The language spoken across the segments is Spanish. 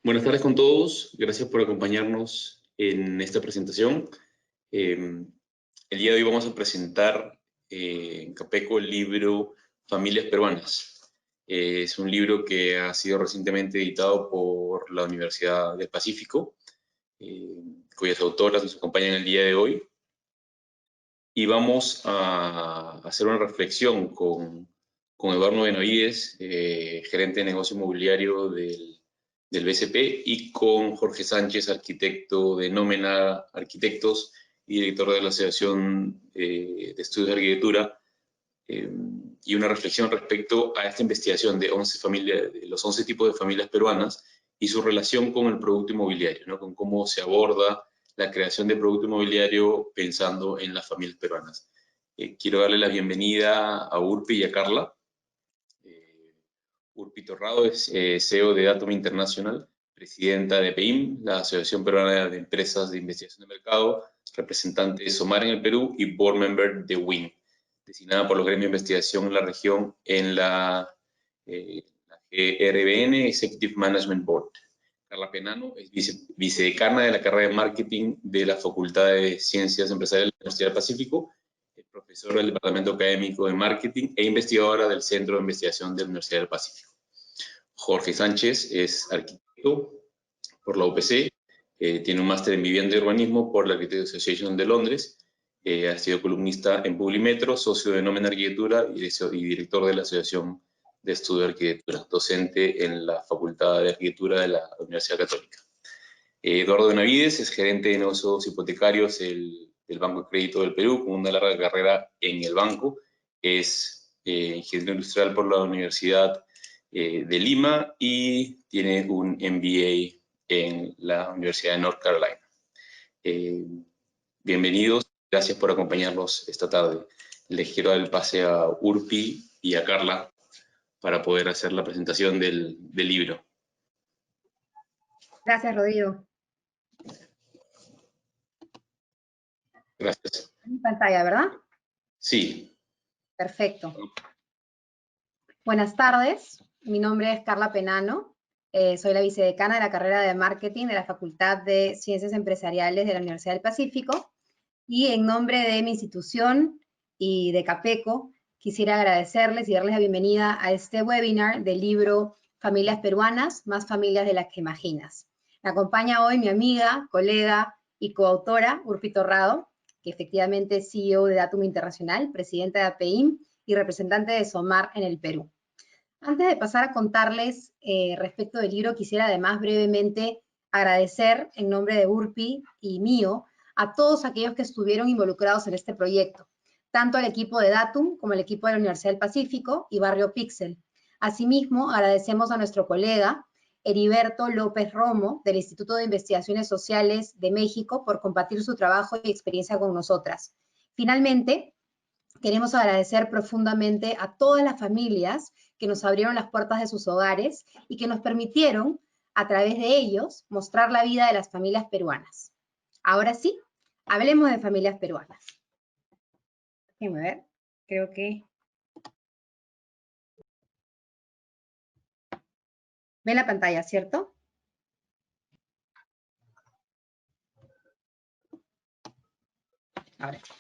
Buenas tardes con todos. Gracias por acompañarnos en esta presentación. El día de hoy vamos a presentar en Capeco el libro Familias Peruanas. Es un libro que ha sido recientemente editado por la Universidad del Pacífico, cuyas autoras nos acompañan el día de hoy. Y vamos a hacer una reflexión con Eduardo Benavides, gerente de negocio inmobiliario del BCP, y con Jorge Sánchez, arquitecto de Nómena Arquitectos y director de la Asociación de Estudios de Arquitectura, y una reflexión respecto a esta investigación de los 11 tipos de familias peruanas y su relación con el producto inmobiliario, ¿no? Con cómo se aborda la creación de producto inmobiliario pensando en las familias peruanas. Quiero darle la bienvenida a Urpi y a Carla. Urpi Torrado es CEO de Datum International, presidenta de PEIM, la Asociación Peruana de Empresas de Investigación de Mercado, representante de SOMAR en el Perú y board member de WIN, designada por los gremios de investigación en la región en la GRBN Executive Management Board. Carla Penano es vicedecana de la carrera de Marketing de la Facultad de Ciencias Empresariales de la Universidad del Pacífico, es profesora del Departamento Académico de Marketing e investigadora del Centro de Investigación de la Universidad del Pacífico. Jorge Sánchez es arquitecto por la UPC, tiene un máster en vivienda y urbanismo por la Architects Association de Londres, ha sido columnista en Publimetro, socio de Nómena Arquitectura y director de la Asociación de Estudio de Arquitectura, docente en la Facultad de Arquitectura de la Universidad Católica. Eduardo Benavides es gerente de negocios hipotecarios del Banco de Crédito del Perú, con una larga carrera en el banco. Es ingeniero industrial por la Universidad de Lima y tiene un MBA en la Universidad de North Carolina. Bienvenidos, gracias por acompañarnos esta tarde. Les quiero dar el pase a Urpi y a Carla para poder hacer la presentación del libro. Gracias, Rodrigo. Gracias. En pantalla, ¿verdad? Sí. Perfecto. Buenas tardes, mi nombre es Carla Penano, soy la vicedecana de la carrera de Marketing de la Facultad de Ciencias Empresariales de la Universidad del Pacífico, y en nombre de mi institución y de Capeco, quisiera agradecerles y darles la bienvenida a este webinar del libro Familias Peruanas, más familias de las que imaginas. Me acompaña hoy mi amiga, colega y coautora, Urpi Torrado, que efectivamente es CEO de Datum International, presidenta de APEIM y representante de SOMAR en el Perú. Antes de pasar a contarles respecto del libro, quisiera además brevemente agradecer en nombre de Urpi y mío a todos aquellos que estuvieron involucrados en este proyecto, tanto al equipo de Datum como al equipo de la Universidad del Pacífico y Barrio Pixel. Asimismo, agradecemos a nuestro colega Heriberto López Romo del Instituto de Investigaciones Sociales de México por compartir su trabajo y experiencia con nosotras. Finalmente, queremos agradecer profundamente a todas las familias que nos abrieron las puertas de sus hogares y que nos permitieron, a través de ellos, mostrar la vida de las familias peruanas. Ahora sí, hablemos de familias peruanas. Déjenme ver, creo que... ¿Ven la pantalla, cierto? Ahora sí.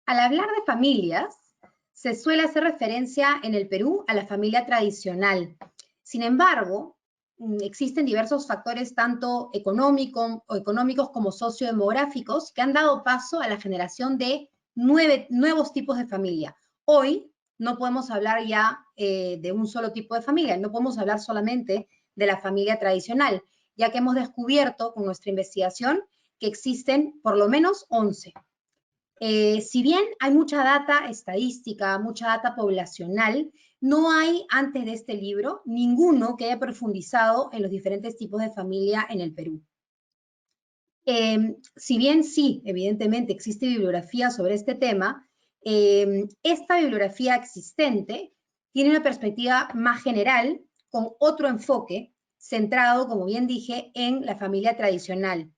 Al hablar de familias, se suele hacer referencia en el Perú a la familia tradicional. Sin embargo, existen diversos factores tanto económicos como sociodemográficos que han dado paso a la generación de nuevos tipos de familia. Hoy no podemos hablar ya de un solo tipo de familia, no podemos hablar solamente de la familia tradicional, ya que hemos descubierto con nuestra investigación que existen por lo menos 11. Si bien hay mucha data estadística, mucha data poblacional, no hay antes de este libro ninguno que haya profundizado en los diferentes tipos de familia en el Perú. Si bien sí, evidentemente existe bibliografía sobre este tema, esta bibliografía existente tiene una perspectiva más general con otro enfoque centrado, como bien dije, en la familia tradicional.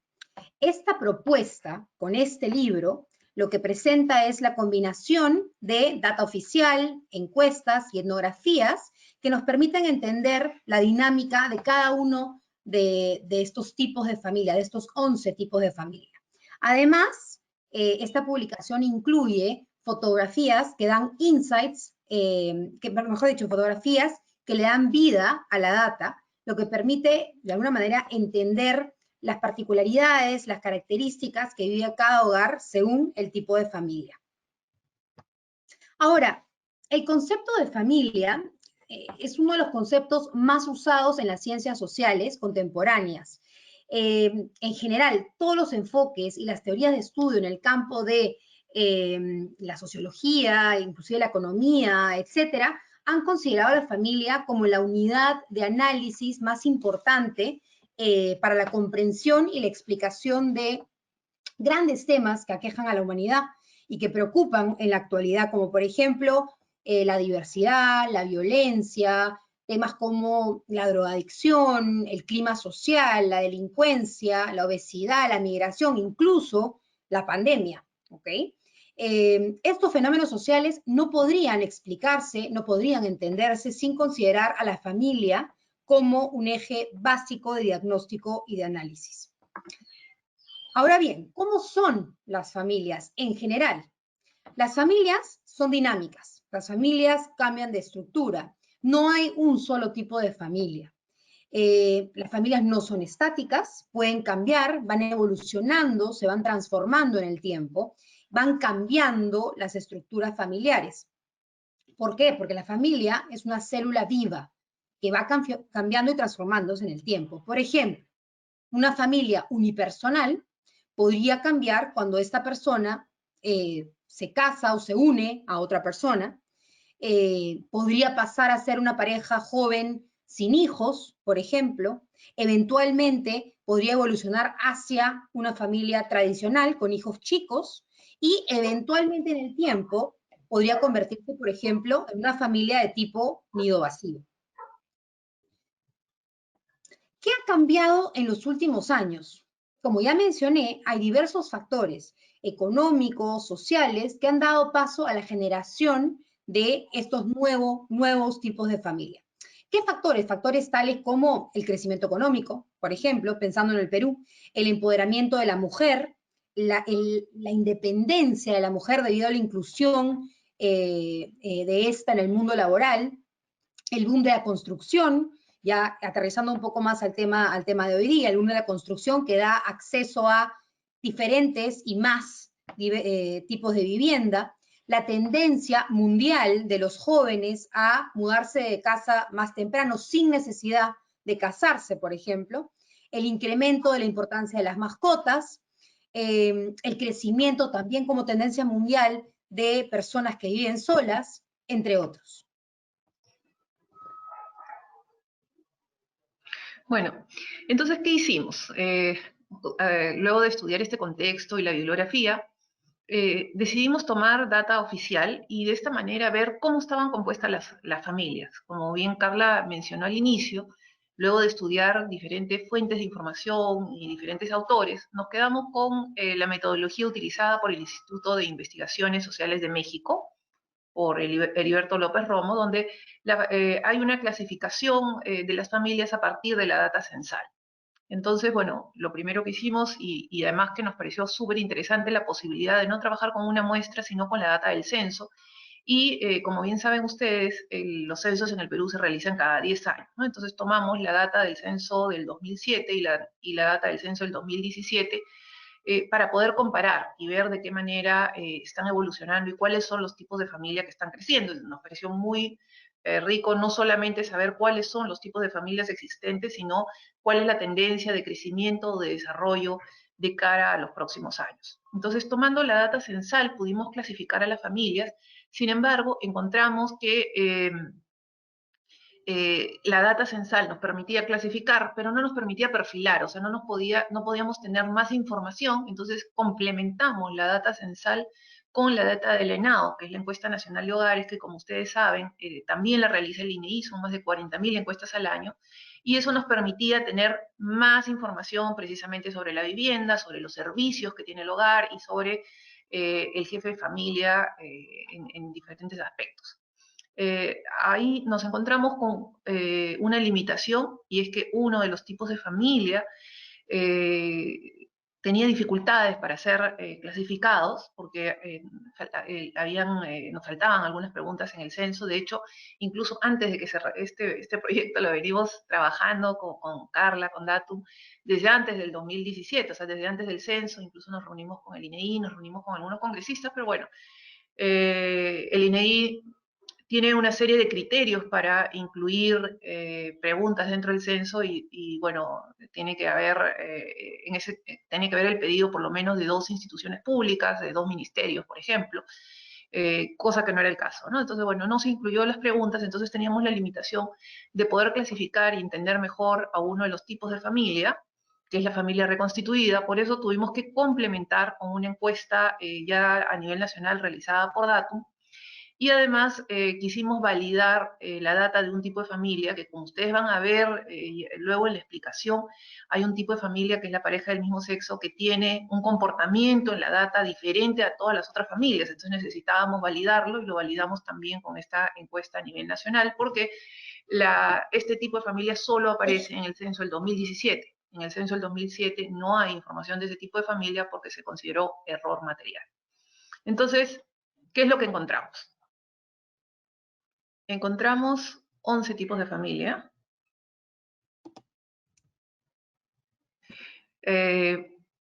Esta propuesta con este libro lo que presenta es la combinación de data oficial, encuestas y etnografías que nos permiten entender la dinámica de cada uno de estos tipos de familia, de estos 11 tipos de familia. Además, esta publicación incluye fotografías que dan insights, mejor dicho, fotografías que le dan vida a la data, lo que permite, de alguna manera, entender las particularidades, las características que vive cada hogar según el tipo de familia. Ahora, el concepto de familia es uno de los conceptos más usados en las ciencias sociales contemporáneas. En general, todos los enfoques y las teorías de estudio en el campo de la sociología, inclusive la economía, etcétera, han considerado a la familia como la unidad de análisis más importante para la comprensión y la explicación de grandes temas que aquejan a la humanidad y que preocupan en la actualidad, como por ejemplo la diversidad, la violencia, temas como la drogadicción, el clima social, la delincuencia, la obesidad, la migración, incluso la pandemia, ¿ok? Estos fenómenos sociales no podrían explicarse, no podrían entenderse sin considerar a la familia como un eje básico de diagnóstico y de análisis. Ahora bien, ¿cómo son las familias en general? Las familias son dinámicas, las familias cambian de estructura, no hay un solo tipo de familia. Las familias no son estáticas, pueden cambiar, van evolucionando, se van transformando en el tiempo, van cambiando las estructuras familiares. ¿Por qué? Porque la familia es una célula viva que va cambiando y transformándose en el tiempo. Por ejemplo, una familia unipersonal podría cambiar cuando esta persona se casa o se une a otra persona. Podría pasar a ser una pareja joven sin hijos, por ejemplo. Eventualmente podría evolucionar hacia una familia tradicional con hijos chicos y eventualmente en el tiempo podría convertirse, por ejemplo, en una familia de tipo nido vacío. ¿Qué ha cambiado en los últimos años? Como ya mencioné, hay diversos factores económicos, sociales, que han dado paso a la generación de estos nuevos tipos de familia. ¿Qué factores? Factores tales como el crecimiento económico, por ejemplo, pensando en el Perú, el empoderamiento de la mujer, la independencia de la mujer debido a la inclusión de esta en el mundo laboral, el boom de la construcción, ya aterrizando un poco más al tema de hoy día, el boom de la construcción que da acceso a diferentes y más tipos de vivienda, la tendencia mundial de los jóvenes a mudarse de casa más temprano sin necesidad de casarse, por ejemplo, el incremento de la importancia de las mascotas, el crecimiento también como tendencia mundial de personas que viven solas, entre otros. Bueno, entonces, ¿qué hicimos? Luego de estudiar este contexto y la bibliografía, decidimos tomar data oficial y de esta manera ver cómo estaban compuestas las familias. Como bien Carla mencionó al inicio, luego de estudiar diferentes fuentes de información y diferentes autores, nos quedamos con la metodología utilizada por el Instituto de Investigaciones Sociales de México, por Heriberto López Romo, donde hay una clasificación de las familias a partir de la data censal. Entonces, bueno, lo primero que hicimos, y además que nos pareció súper interesante la posibilidad de no trabajar con una muestra, sino con la data del censo, y como bien saben ustedes, los censos en el Perú se realizan cada 10 años, ¿no? Entonces tomamos la data del censo del 2007 y la data del censo del 2017, para poder comparar y ver de qué manera están evolucionando y cuáles son los tipos de familia que están creciendo. Nos pareció muy rico no solamente saber cuáles son los tipos de familias existentes, sino cuál es la tendencia de crecimiento o de desarrollo de cara a los próximos años. Entonces, tomando la data censal, pudimos clasificar a las familias. Sin embargo, encontramos que la data censal nos permitía clasificar, pero no nos permitía perfilar, o sea, no podíamos tener más información, entonces complementamos la data censal con la data del ENAO, que es la Encuesta Nacional de Hogares, que como ustedes saben, también la realiza el INEI, son más de 40.000 encuestas al año, y eso nos permitía tener más información precisamente sobre la vivienda, sobre los servicios que tiene el hogar y sobre el jefe de familia en diferentes aspectos. ahí nos encontramos con una limitación, y es que uno de los tipos de familia tenía dificultades para ser clasificados, porque nos faltaban algunas preguntas en el censo. De hecho, incluso antes de que este proyecto lo venimos trabajando con Carla, con Datum, desde antes del 2017, o sea, desde antes del censo. Incluso nos reunimos con el INEI, nos reunimos con algunos congresistas, pero bueno, el INEI tiene una serie de criterios para incluir preguntas dentro del censo y bueno, tiene que haber el pedido por lo menos de 2 instituciones públicas, de 2 ministerios, por ejemplo, cosa que no era el caso, ¿no? Entonces, bueno, no se incluyó las preguntas, entonces teníamos la limitación de poder clasificar y entender mejor a uno de los tipos de familia, que es la familia reconstituida. Por eso tuvimos que complementar con una encuesta ya a nivel nacional realizada por Datum. Y además quisimos validar la data de un tipo de familia que, como ustedes van a ver luego en la explicación, hay un tipo de familia que es la pareja del mismo sexo que tiene un comportamiento en la data diferente a todas las otras familias. Entonces necesitábamos validarlo, y lo validamos también con esta encuesta a nivel nacional, porque este tipo de familia solo aparece en el censo del 2017. En el censo del 2007 no hay información de ese tipo de familia porque se consideró error material. Entonces, ¿qué es lo que encontramos? Encontramos 11 tipos de familia.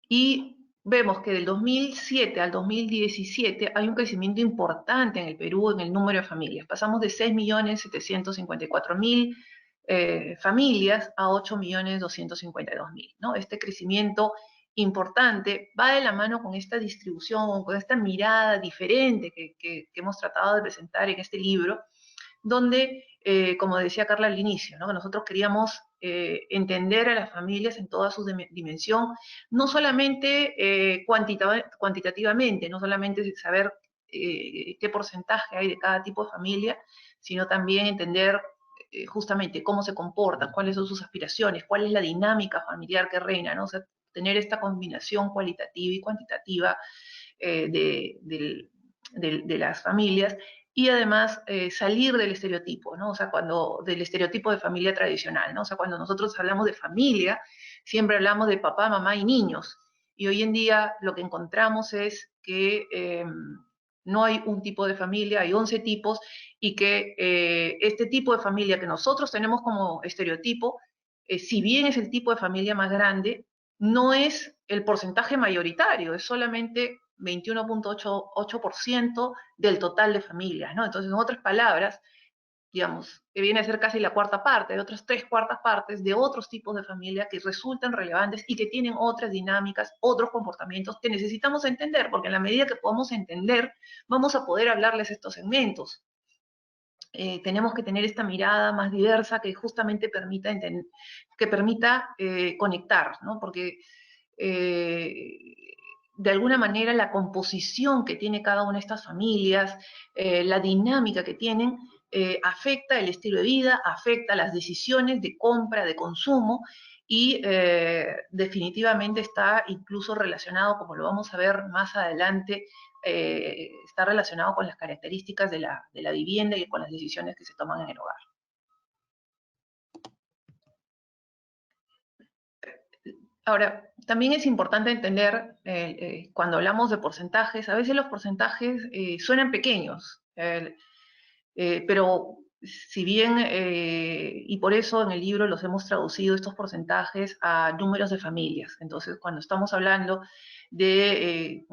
Y vemos que del 2007 al 2017 hay un crecimiento importante en el Perú en el número de familias. Pasamos de 6.754.000 familias a 8.252.000, ¿no? Este crecimiento importante va de la mano con esta distribución, con esta mirada diferente que hemos tratado de presentar en este libro, donde, como decía Carla al inicio, ¿no? Nosotros queríamos entender a las familias en toda su dimensión, no solamente cuantitativamente, no solamente saber qué porcentaje hay de cada tipo de familia, sino también entender justamente cómo se comportan, cuáles son sus aspiraciones, cuál es la dinámica familiar que reina, ¿no? O sea, tener esta combinación cualitativa y cuantitativa de las familias, y además salir del estereotipo, ¿no? O sea, del estereotipo de familia tradicional, ¿no? O sea, cuando nosotros hablamos de familia, siempre hablamos de papá, mamá y niños, y hoy en día lo que encontramos es que no hay un tipo de familia, hay 11 tipos, y que este tipo de familia que nosotros tenemos como estereotipo, si bien es el tipo de familia más grande, no es el porcentaje mayoritario, es solamente 21.8% del total de familias, ¿no? Entonces, en otras palabras, digamos, que viene a ser casi la cuarta parte, de otras 3/4 partes de otros tipos de familia que resultan relevantes y que tienen otras dinámicas, otros comportamientos que necesitamos entender, porque en la medida que podamos entender, vamos a poder hablarles estos segmentos. Tenemos que tener esta mirada más diversa que justamente permita conectar, ¿no? Porque de alguna manera la composición que tiene cada una de estas familias, la dinámica que tienen, afecta el estilo de vida, afecta las decisiones de compra, de consumo, y definitivamente está incluso relacionado, como lo vamos a ver más adelante, está relacionado con las características de la vivienda y con las decisiones que se toman en el hogar. Ahora, también es importante entender, cuando hablamos de porcentajes, a veces los porcentajes suenan pequeños, pero si bien, y por eso en el libro los hemos traducido estos porcentajes a números de familias. Entonces, cuando estamos hablando de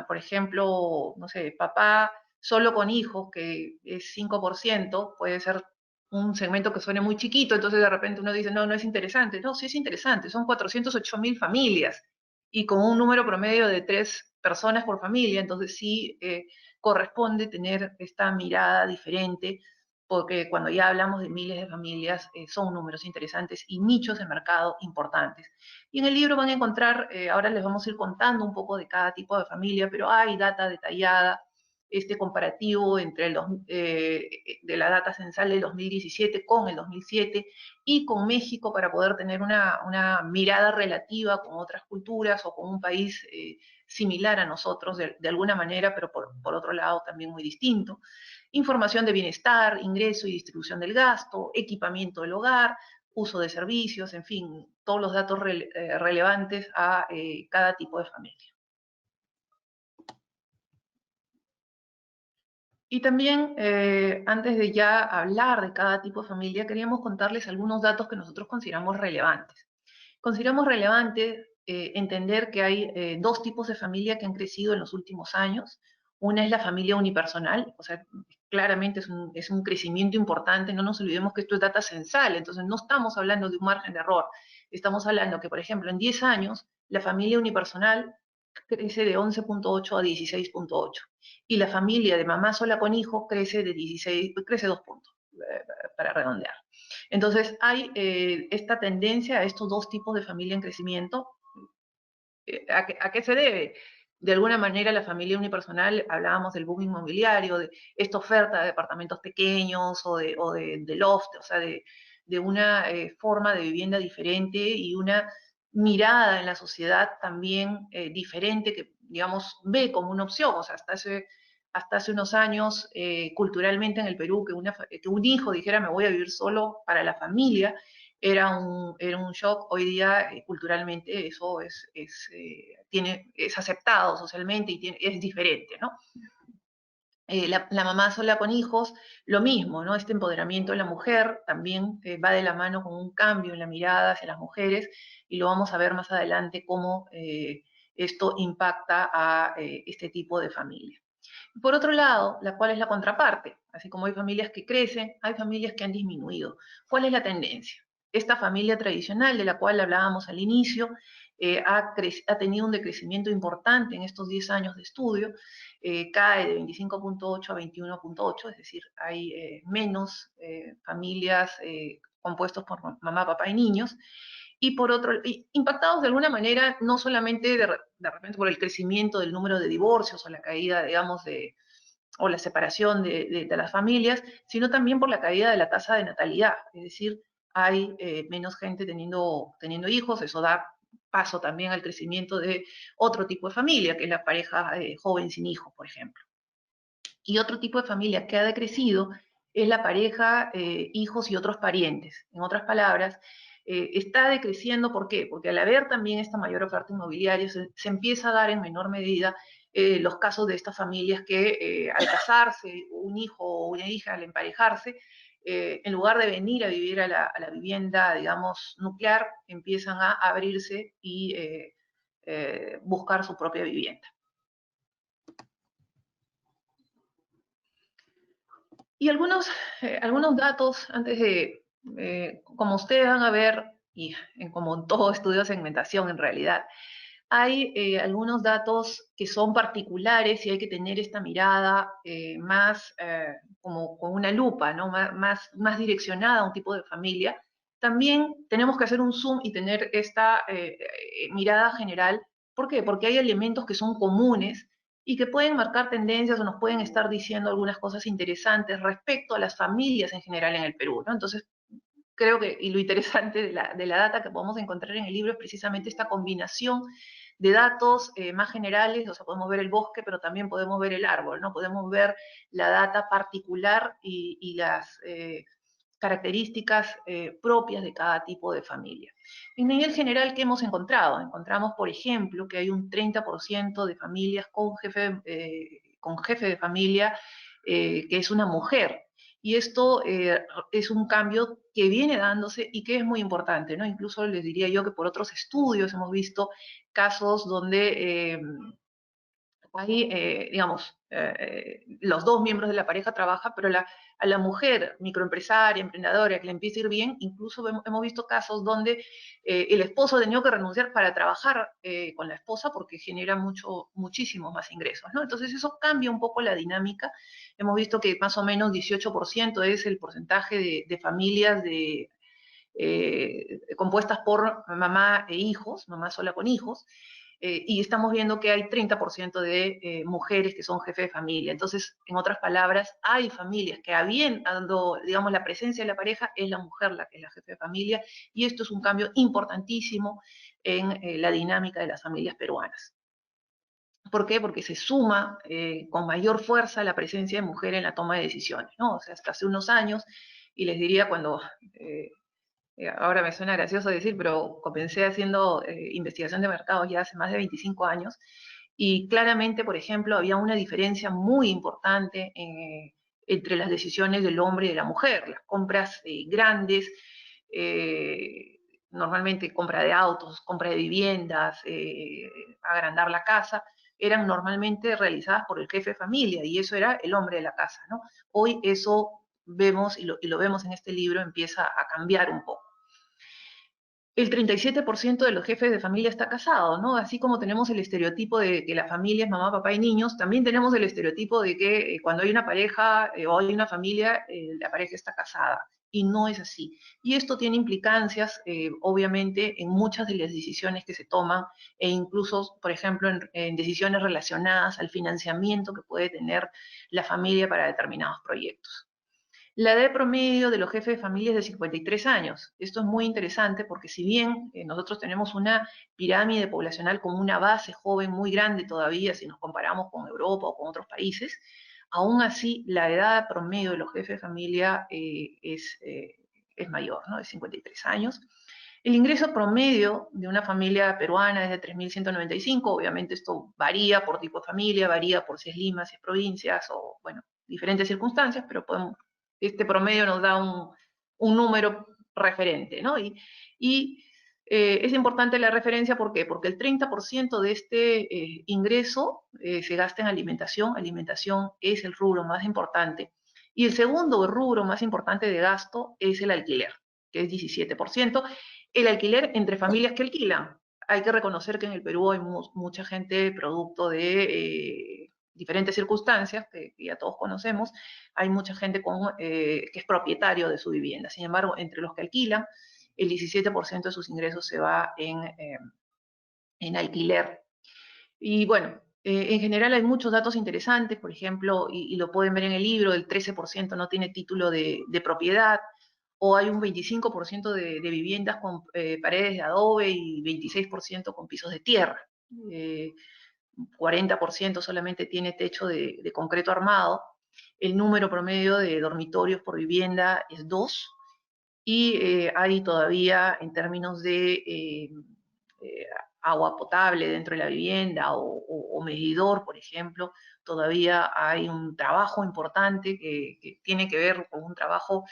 por ejemplo, no sé, papá solo con hijos, que es 5%, puede ser un segmento que suene muy chiquito, entonces de repente uno dice, no, no es interesante. No, sí es interesante, son 408.000 familias, y con un número promedio de 3 personas por familia, entonces sí corresponde tener esta mirada diferente, porque cuando ya hablamos de miles de familias, son números interesantes y nichos de mercado importantes. Y en el libro van a encontrar, ahora les vamos a ir contando un poco de cada tipo de familia, pero hay data detallada este comparativo entre de la data censal del 2017 con el 2007 y con México para poder tener una mirada relativa con otras culturas o con un país similar a nosotros de alguna manera, pero por otro lado también muy distinto. Información de bienestar, ingreso y distribución del gasto, equipamiento del hogar, uso de servicios, en fin, todos los datos relevantes a cada tipo de familia. Y también, antes de ya hablar de cada tipo de familia, queríamos contarles algunos datos que nosotros consideramos relevantes. Consideramos relevante entender que hay dos tipos de familia que han crecido en los últimos años. Una es la familia unipersonal, o sea, claramente es un crecimiento importante. No nos olvidemos que esto es data censal, entonces no estamos hablando de un margen de error. Estamos hablando que, por ejemplo, en 10 años, la familia unipersonal crece de 11.8 a 16.8. Y la familia de mamá sola con hijo crece de 16, crece 2 puntos, para redondear. Entonces, hay esta tendencia a estos dos tipos de familia en crecimiento. ¿A qué se debe? De alguna manera, la familia unipersonal, hablábamos del boom inmobiliario, de esta oferta de departamentos pequeños o de loft, o sea, de una forma de vivienda diferente y una mirada en la sociedad también diferente que, digamos, ve como una opción. O sea, hasta hace unos años, culturalmente en el Perú, que un hijo dijera me voy a vivir solo para la familia, era un shock. Hoy día, culturalmente, eso es aceptado socialmente y es diferente, ¿no? La mamá sola con hijos, lo mismo, ¿no? Este empoderamiento de la mujer también va de la mano con un cambio en la mirada hacia las mujeres, y lo vamos a ver más adelante cómo esto impacta a este tipo de familia. Por otro lado, ¿cuál es la contraparte? Así como hay familias que crecen, hay familias que han disminuido. ¿Cuál es la tendencia? Esta familia tradicional de la cual hablábamos al inicio ha tenido un decrecimiento importante en estos 10 años de estudio, cae de 25.8 a 21.8, es decir, hay menos familias compuestos por mamá, papá y niños, y por otro, impactados de alguna manera, no solamente de repente por el crecimiento del número de divorcios o la caída, digamos, o la separación de las familias, sino también por la caída de la tasa de natalidad. Es decir, hay menos gente teniendo hijos, eso da paso también al crecimiento de otro tipo de familia, que es la pareja joven sin hijos, por ejemplo. Y otro tipo de familia que ha decrecido es la pareja, hijos y otros parientes. En otras palabras, está decreciendo, ¿por qué? Porque al haber también esta mayor oferta inmobiliaria, se empieza a dar en menor medida los casos de estas familias que al casarse, un hijo o una hija, al emparejarse, en lugar de venir a vivir a la vivienda, digamos, nuclear, empiezan a abrirse y buscar su propia vivienda. Y algunos datos, antes de, como ustedes van a ver, y como en todo estudio de segmentación en realidad, hay algunos datos que son particulares y hay que tener esta mirada más como con una lupa, ¿no? más direccionada a un tipo de familia. También tenemos que hacer un zoom y tener esta mirada general. ¿Por qué? Porque hay elementos que son comunes y que pueden marcar tendencias o nos pueden estar diciendo algunas cosas interesantes respecto a las familias en general en el Perú, ¿no? Entonces, creo que, y lo interesante de la data que podemos encontrar en el libro es precisamente esta combinación de datos más generales. O sea, podemos ver el bosque, pero también podemos ver el árbol, ¿no? Podemos ver la data particular y las características propias de cada tipo de familia. En nivel general, ¿qué hemos encontrado? Encontramos, por ejemplo, que hay un 30% de familias con jefe de familia que es una mujer. Y esto es un cambio que viene dándose y que es muy importante, ¿no? Incluso les diría yo que por otros estudios hemos visto casos donde hay, digamos, los dos miembros de la pareja trabajan, pero a la mujer microempresaria, emprendedora, que le empieza a ir bien, incluso hemos visto casos donde el esposo ha tenido que renunciar para trabajar con la esposa porque genera muchísimos más ingresos, ¿no? Entonces eso cambia un poco la dinámica. Hemos visto que más o menos 18% es el porcentaje de familias compuestas por mamá e hijos, mamá sola con hijos. y estamos viendo que hay 30% de mujeres que son jefes de familia. Entonces, en otras palabras, hay familias que habiendo, digamos, la presencia de la pareja, es la mujer la que es la jefe de familia, y esto es un cambio importantísimo en la dinámica de las familias peruanas. ¿Por qué? Porque se suma con mayor fuerza la presencia de mujer en la toma de decisiones, ¿no? O sea, hasta hace unos años, y les diría cuando, ahora me suena gracioso decir, pero comencé haciendo investigación de mercados ya hace más de 25 años, y claramente, por ejemplo, había una diferencia muy importante entre las decisiones del hombre y de la mujer. Las compras grandes, normalmente compra de autos, compra de viviendas, agrandar la casa, eran normalmente realizadas por el jefe de familia, y eso era el hombre de la casa, ¿no? Hoy eso vemos, y lo vemos en este libro, empieza a cambiar un poco. El 37% de los jefes de familia está casado, ¿no? Así como tenemos el estereotipo de que la familia es mamá, papá y niños, también tenemos el estereotipo de que cuando hay una pareja o hay una familia, la pareja está casada. Y no es así. Y esto tiene implicancias, obviamente, en muchas de las decisiones que se toman, e incluso, por ejemplo, en decisiones relacionadas al financiamiento que puede tener la familia para determinados proyectos. La edad promedio de los jefes de familia es de 53 años. Esto es muy interesante porque si bien nosotros tenemos una pirámide poblacional con una base joven muy grande todavía, si nos comparamos con Europa o con otros países, aún así la edad promedio de los jefes de familia es mayor, ¿no? De 53 años. El ingreso promedio de una familia peruana es de 3.195, obviamente esto varía por tipo de familia, varía por si es Lima, si es provincias, o bueno, diferentes circunstancias, pero este promedio nos da un número referente, ¿no? Es importante la referencia, ¿por qué? Porque el 30% de este ingreso se gasta en alimentación. Alimentación es el rubro más importante. Y el segundo rubro más importante de gasto es el alquiler, que es 17%. El alquiler entre familias que alquilan. Hay que reconocer que en el Perú hay mucha gente producto de diferentes circunstancias que ya todos conocemos. Hay mucha gente que es propietario de su vivienda. Sin embargo, entre los que alquilan, el 17% de sus ingresos se va en alquiler. Y bueno, en general hay muchos datos interesantes, por ejemplo, y lo pueden ver en el libro, el 13% no tiene título de propiedad, o hay un 25% de viviendas con paredes de adobe y 26% con pisos de tierra. 40% solamente tiene techo de concreto armado. El número promedio de dormitorios por vivienda es 2, y hay todavía, en términos de agua potable dentro de la vivienda o medidor, por ejemplo, todavía hay un trabajo importante que tiene que ver con un trabajo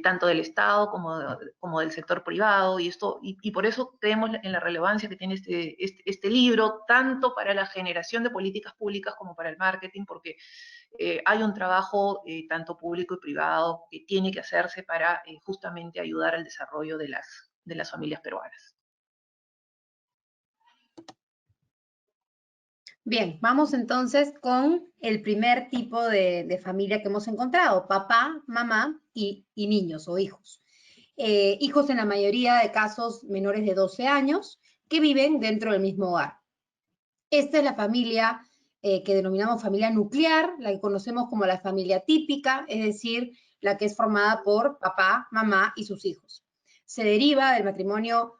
tanto del Estado como del sector privado, y por eso creemos en la relevancia que tiene este libro, tanto para la generación de políticas públicas como para el marketing, porque hay un trabajo tanto público y privado que tiene que hacerse para justamente ayudar al desarrollo de las familias peruanas. Bien, vamos entonces con el primer tipo de familia que hemos encontrado: papá, mamá y niños o hijos. Hijos en la mayoría de casos menores de 12 años que viven dentro del mismo hogar. Esta es la familia que denominamos familia nuclear, la que conocemos como la familia típica, es decir, la que es formada por papá, mamá y sus hijos. Se deriva del matrimonio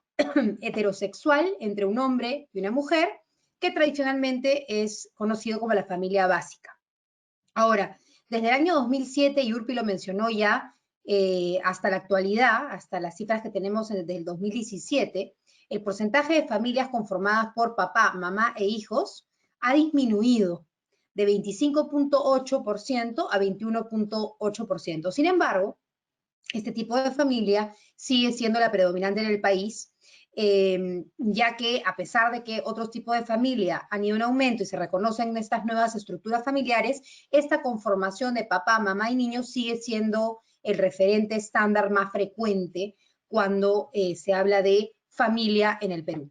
heterosexual entre un hombre y una mujer, que tradicionalmente es conocido como la familia básica. Ahora, desde el año 2007, y Urpi lo mencionó ya, hasta la actualidad, hasta las cifras que tenemos desde el 2017, el porcentaje de familias conformadas por papá, mamá e hijos ha disminuido de 25.8% a 21.8%. Sin embargo, este tipo de familia sigue siendo la predominante en el país, ya que a pesar de que otros tipos de familia han ido en aumento y se reconocen estas nuevas estructuras familiares, esta conformación de papá, mamá y niños sigue siendo el referente estándar más frecuente cuando se habla de familia en el Perú.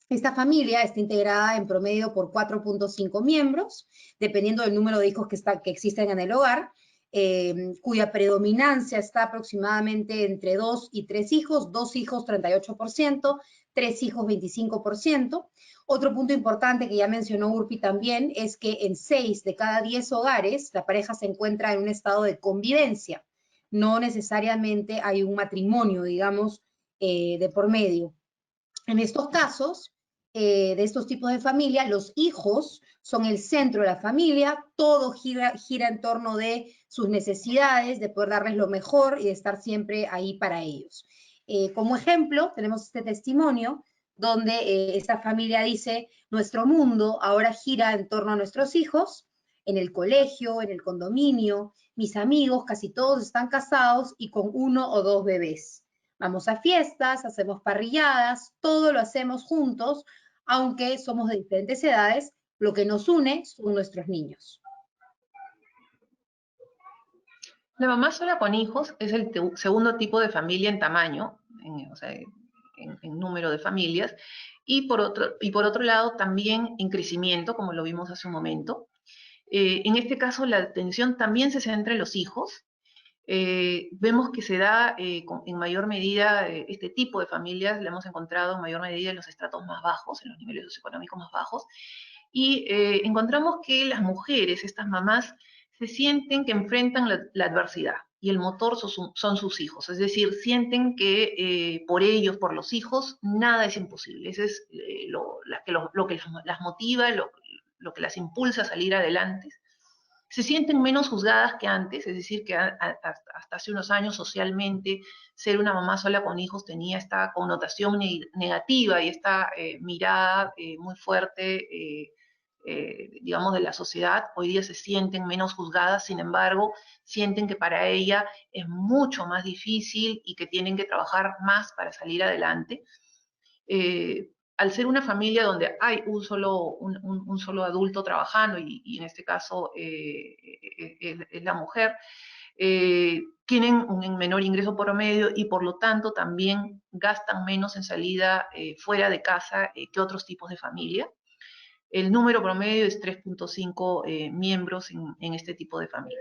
Esta familia está integrada en promedio por 4.5 miembros, dependiendo del número de hijos que existen en el hogar, cuya predominancia está aproximadamente entre 2 y 3 hijos, 2 hijos 38%, 3 hijos 25%. Otro punto importante que ya mencionó Urpi también es que en 6 de cada 10 hogares la pareja se encuentra en un estado de convivencia. No necesariamente hay un matrimonio, digamos, de por medio. En estos casos, de estos tipos de familia, los hijos son el centro de la familia, todo gira en torno de sus necesidades, de poder darles lo mejor y de estar siempre ahí para ellos. Como ejemplo, tenemos este testimonio donde esta familia dice, nuestro mundo ahora gira en torno a nuestros hijos, en el colegio, en el condominio, mis amigos, casi todos están casados y con 1 o 2 bebés. Vamos a fiestas, hacemos parrilladas, todo lo hacemos juntos, aunque somos de diferentes edades, lo que nos une son nuestros niños. La mamá sola con hijos es el segundo tipo de familia en tamaño, o sea, en número de familias, y por otro lado también en crecimiento, como lo vimos hace un momento. En este caso la atención también se centra en los hijos. Vemos que se da en mayor medida, este tipo de familias la hemos encontrado en mayor medida en los estratos más bajos, en los niveles socioeconómicos más bajos, y encontramos que las mujeres, estas mamás, se sienten que enfrentan la adversidad y el motor son sus hijos, es decir, sienten que por ellos, por los hijos, nada es imposible. Eso es lo que las motiva, lo que las impulsa a salir adelante. Se sienten menos juzgadas que antes, es decir, que hasta hace unos años socialmente ser una mamá sola con hijos tenía esta connotación negativa y esta mirada muy fuerte, digamos, de la sociedad. Hoy día se sienten menos juzgadas, sin embargo, sienten que para ella es mucho más difícil y que tienen que trabajar más para salir adelante. Al ser una familia donde hay un solo adulto trabajando, y en este caso es la mujer, tienen un menor ingreso promedio y por lo tanto también gastan menos en salida fuera de casa que otros tipos de familia. El número promedio es 3.5 miembros en este tipo de familia.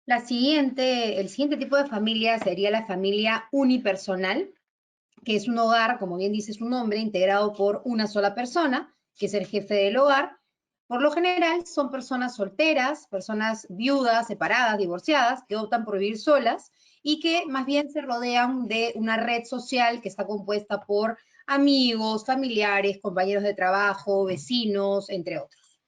El siguiente tipo de familia sería la familia unipersonal, que es un hogar, como bien dice su nombre, integrado por una sola persona, que es el jefe del hogar. Por lo general son personas solteras, personas viudas, separadas, divorciadas, que optan por vivir solas y que más bien se rodean de una red social que está compuesta por amigos, familiares, compañeros de trabajo, vecinos, entre otros.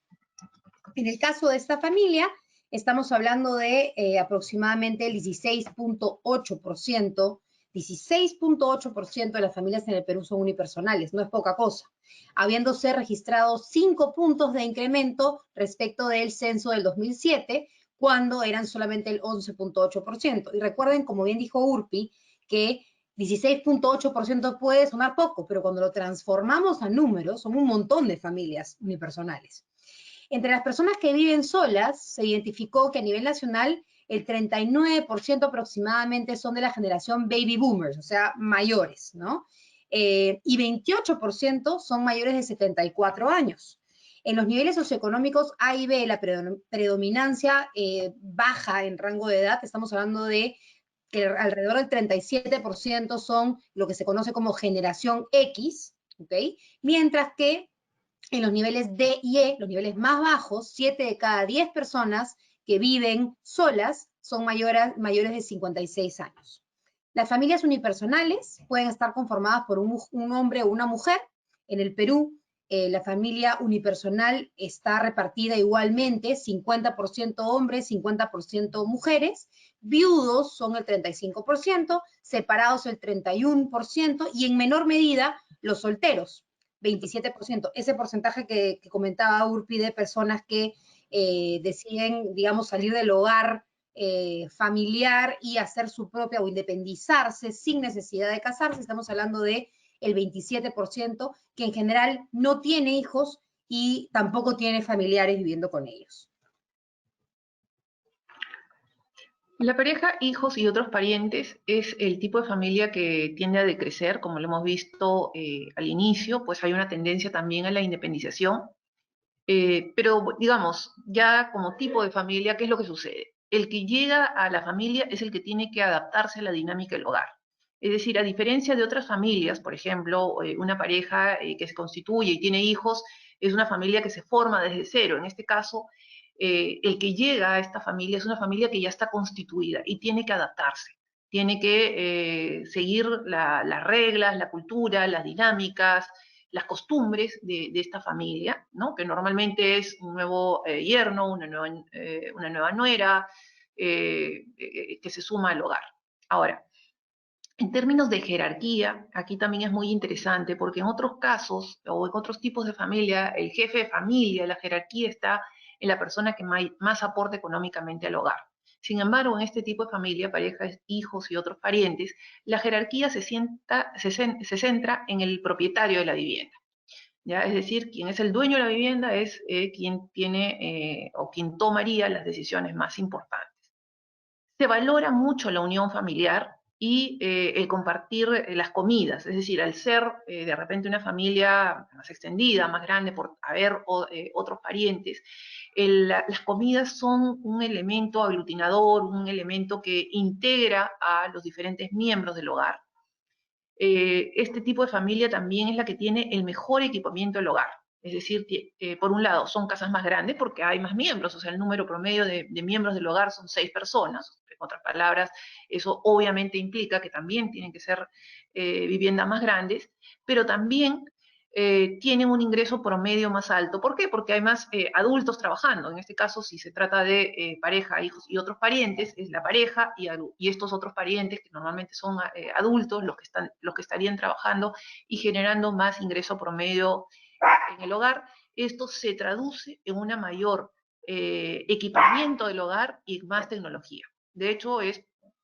En el caso de esta familia, estamos hablando de aproximadamente el 16.8%. 16.8% de las familias en el Perú son unipersonales, no es poca cosa, habiéndose registrado 5 puntos de incremento respecto del censo del 2007, cuando eran solamente el 11.8%. Y recuerden, como bien dijo Urpi, que 16.8% puede sonar poco, pero cuando lo transformamos a números, son un montón de familias unipersonales. Entre las personas que viven solas, se identificó que a nivel nacional el 39% aproximadamente son de la generación baby boomers, o sea, mayores, ¿no? Y 28% son mayores de 74 años. En los niveles socioeconómicos A y B, la predominancia baja en rango de edad, estamos hablando de que alrededor del 37% son lo que se conoce como generación X, ¿ok? Mientras que en los niveles D y E, los niveles más bajos, 7 de cada 10 personas que viven solas son mayores de 56 años. Las familias unipersonales pueden estar conformadas por un hombre o una mujer. En el Perú, la familia unipersonal está repartida igualmente, 50% hombres, 50% mujeres. Viudos son el 35%, separados el 31% y en menor medida los solteros, 27%. Ese porcentaje que comentaba Urpi de personas que deciden, digamos, salir del hogar familiar y hacer su propia o independizarse sin necesidad de casarse, estamos hablando de el 27%, que en general no tiene hijos y tampoco tiene familiares viviendo con ellos. La pareja, hijos y otros parientes es el tipo de familia que tiende a decrecer, como lo hemos visto al inicio, pues hay una tendencia también a la independización. Pero digamos, ya como tipo de familia, ¿qué es lo que sucede? el que llega a la familia es el que tiene que adaptarse a la dinámica del hogar. Es decir, a diferencia de otras familias, por ejemplo, una pareja que se constituye y tiene hijos, es una familia que se forma desde cero. En este caso, el que llega a esta familia es una familia que ya está constituida y tiene que adaptarse. Tiene que seguir las reglas, la cultura, las dinámicas, las costumbres de esta familia, ¿no? Que normalmente es un nuevo yerno, una nueva nuera, que se suma al hogar. Ahora, en términos de jerarquía, aquí también es muy interesante porque en otros casos o en otros tipos de familia, el jefe de familia, la jerarquía está en la persona que más aporta económicamente al hogar. Sin embargo, en este tipo de familia, parejas, hijos y otros parientes, la jerarquía se centra en el propietario de la vivienda. ¿Ya? Es decir, quien es el dueño de la vivienda es quien tiene o quien tomaría las decisiones más importantes. Se valora mucho la unión familiar y el compartir las comidas, es decir, al ser de repente una familia más extendida, más grande, por haber otros parientes, las comidas son un elemento aglutinador, un elemento que integra a los diferentes miembros del hogar. Este tipo de familia también es la que tiene el mejor equipamiento del hogar. Es decir, por un lado, son casas más grandes porque hay más miembros, o sea, el número promedio de miembros del hogar son 6 personas. En otras palabras, eso obviamente implica que también tienen que ser viviendas más grandes, pero también tienen un ingreso promedio más alto. ¿Por qué? Porque hay más adultos trabajando. En este caso, si se trata de pareja, hijos y otros parientes, es la pareja y estos otros parientes, que normalmente son adultos, los que estarían trabajando y generando más ingreso promedio en el hogar. Esto se traduce en una mayor equipamiento del hogar y más tecnología. De hecho,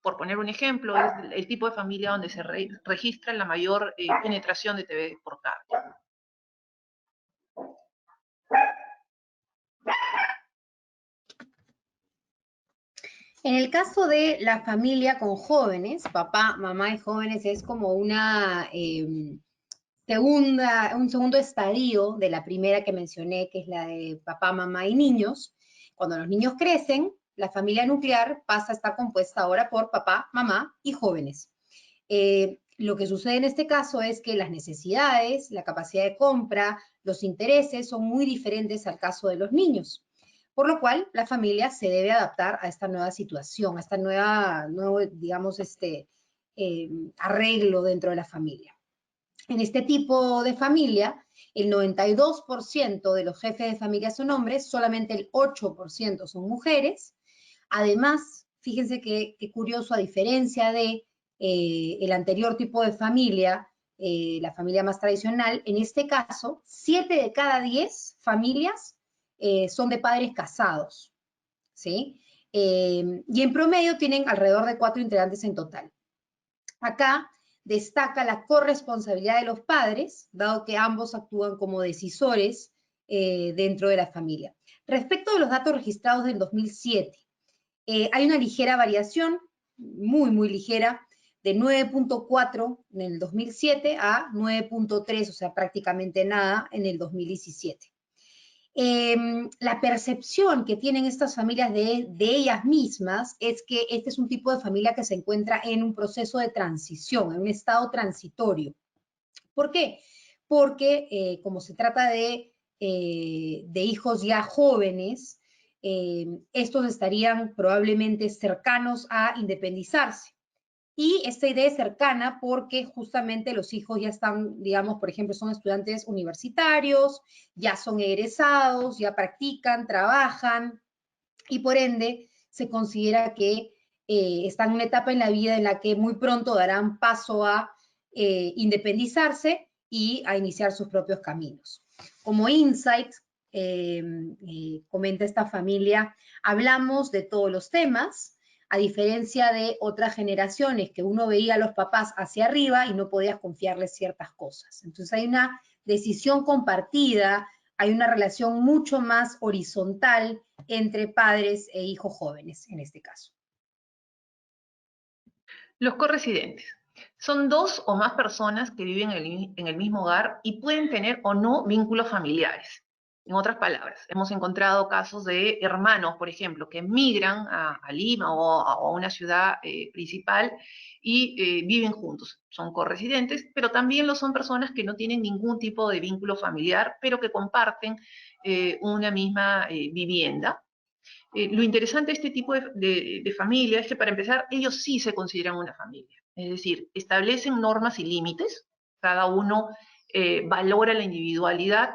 por poner un ejemplo, es el tipo de familia donde se registra la mayor penetración de TV por cable. En el caso de la familia con jóvenes, papá, mamá y jóvenes, es como una un segundo estadio de la primera que mencioné, que es la de papá, mamá y niños. Cuando los niños crecen, la familia nuclear pasa a estar compuesta ahora por papá, mamá y jóvenes. Lo que sucede en este caso es que las necesidades, la capacidad de compra, los intereses son muy diferentes al caso de los niños. Por lo cual, la familia se debe adaptar a esta nueva situación, a esta nuevo, digamos, arreglo dentro de la familia. En este tipo de familia, el 92% de los jefes de familia son hombres, solamente el 8% son mujeres. Además, fíjense qué curioso, a diferencia de el anterior tipo de familia, la familia más tradicional, en este caso, 7 de cada 10 familias son de padres casados, ¿sí? Y en promedio tienen alrededor de 4 integrantes en total. Acá destaca la corresponsabilidad de los padres, dado que ambos actúan como decisores dentro de la familia. Respecto de los datos registrados del 2007, hay una ligera variación, muy ligera, de 9.4 en el 2007 a 9.3, o sea, prácticamente nada en el 2017. La percepción que tienen estas familias de ellas mismas es que este es un tipo de familia que se encuentra en un proceso de transición, en un estado transitorio. ¿Por qué? Porque como se trata de hijos ya jóvenes, estos estarían probablemente cercanos a independizarse. Y esta idea es cercana porque justamente los hijos ya están, digamos, por ejemplo, son estudiantes universitarios, ya son egresados, ya practican, trabajan, y por ende se considera que están en una etapa en la vida en la que muy pronto darán paso a independizarse y a iniciar sus propios caminos. Como insight, comenta esta familia, hablamos de todos los temas, a diferencia de otras generaciones que uno veía a los papás hacia arriba y no podías confiarles ciertas cosas. Entonces hay una decisión compartida, hay una relación mucho más horizontal entre padres e hijos jóvenes, en este caso. Los corresidentes. Son 2 o más personas que viven en el mismo hogar y pueden tener o no vínculos familiares. En otras palabras, hemos encontrado casos de hermanos, por ejemplo, que emigran a Lima o a una ciudad principal y viven juntos. Son corresidentes, pero también lo son personas que no tienen ningún tipo de vínculo familiar, pero que comparten una misma vivienda. Lo interesante de este tipo de familia es que, para empezar, ellos sí se consideran una familia. Es decir, establecen normas y límites, cada uno valora la individualidad,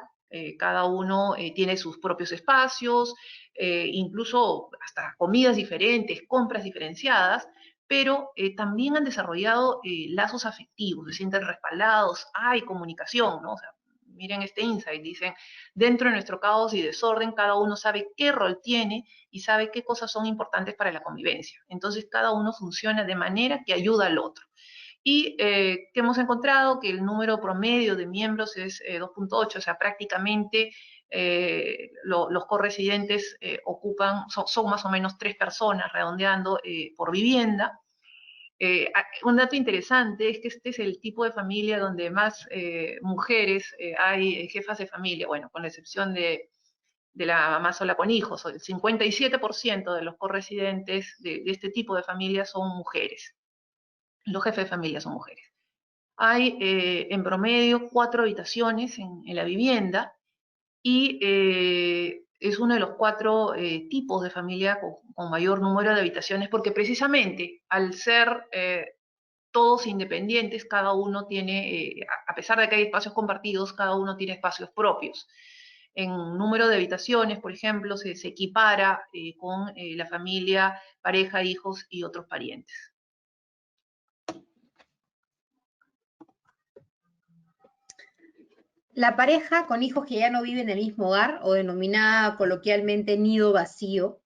cada uno tiene sus propios espacios, incluso hasta comidas diferentes, compras diferenciadas, pero también han desarrollado lazos afectivos, se sienten respaldados, hay comunicación, ¿no? O sea, miren este insight, dicen, dentro de nuestro caos y desorden, cada uno sabe qué rol tiene y sabe qué cosas son importantes para la convivencia. Entonces, cada uno funciona de manera que ayuda al otro. Y que hemos encontrado que el número promedio de miembros es 2.8, o sea, prácticamente los corresidentes son más o menos 3 personas, redondeando, por vivienda. Un dato interesante es que este es el tipo de familia donde más mujeres hay jefas de familia, bueno, con la excepción de la mamá sola con hijos. El 57% de los corresidentes de este tipo de familias son mujeres. Los jefes de familia son mujeres. Hay en promedio 4 habitaciones en la vivienda y es uno de los 4 tipos de familia con mayor número de habitaciones, porque precisamente al ser todos independientes, cada uno tiene, a pesar de que hay espacios compartidos, cada uno tiene espacios propios. En número de habitaciones, por ejemplo, se equipara con la familia, pareja, hijos y otros parientes. La pareja con hijos que ya no viven en el mismo hogar, o denominada coloquialmente nido vacío,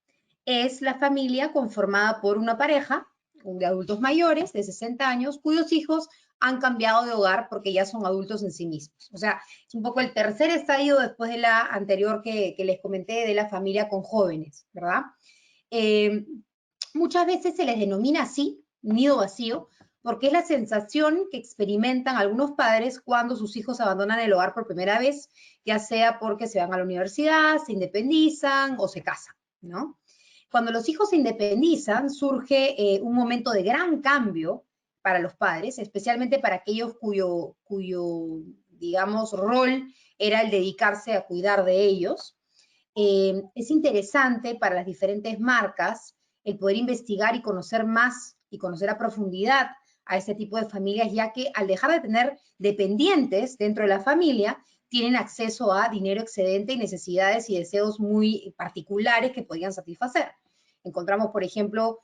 es la familia conformada por una pareja de adultos mayores de 60 años cuyos hijos han cambiado de hogar porque ya son adultos en sí mismos. O sea, es un poco el tercer estadio después de la anterior que les comenté de la familia con jóvenes, ¿verdad? Muchas veces se les denomina así, nido vacío, porque es la sensación que experimentan algunos padres cuando sus hijos abandonan el hogar por primera vez, ya sea porque se van a la universidad, se independizan o se casan, ¿no? Cuando los hijos se independizan, surge un momento de gran cambio para los padres, especialmente para aquellos cuyo, digamos, rol era el dedicarse a cuidar de ellos. Es interesante para las diferentes marcas el poder investigar y conocer más y conocer a profundidad a este tipo de familias, ya que al dejar de tener dependientes dentro de la familia, tienen acceso a dinero excedente y necesidades y deseos muy particulares que podían satisfacer. Encontramos, por ejemplo,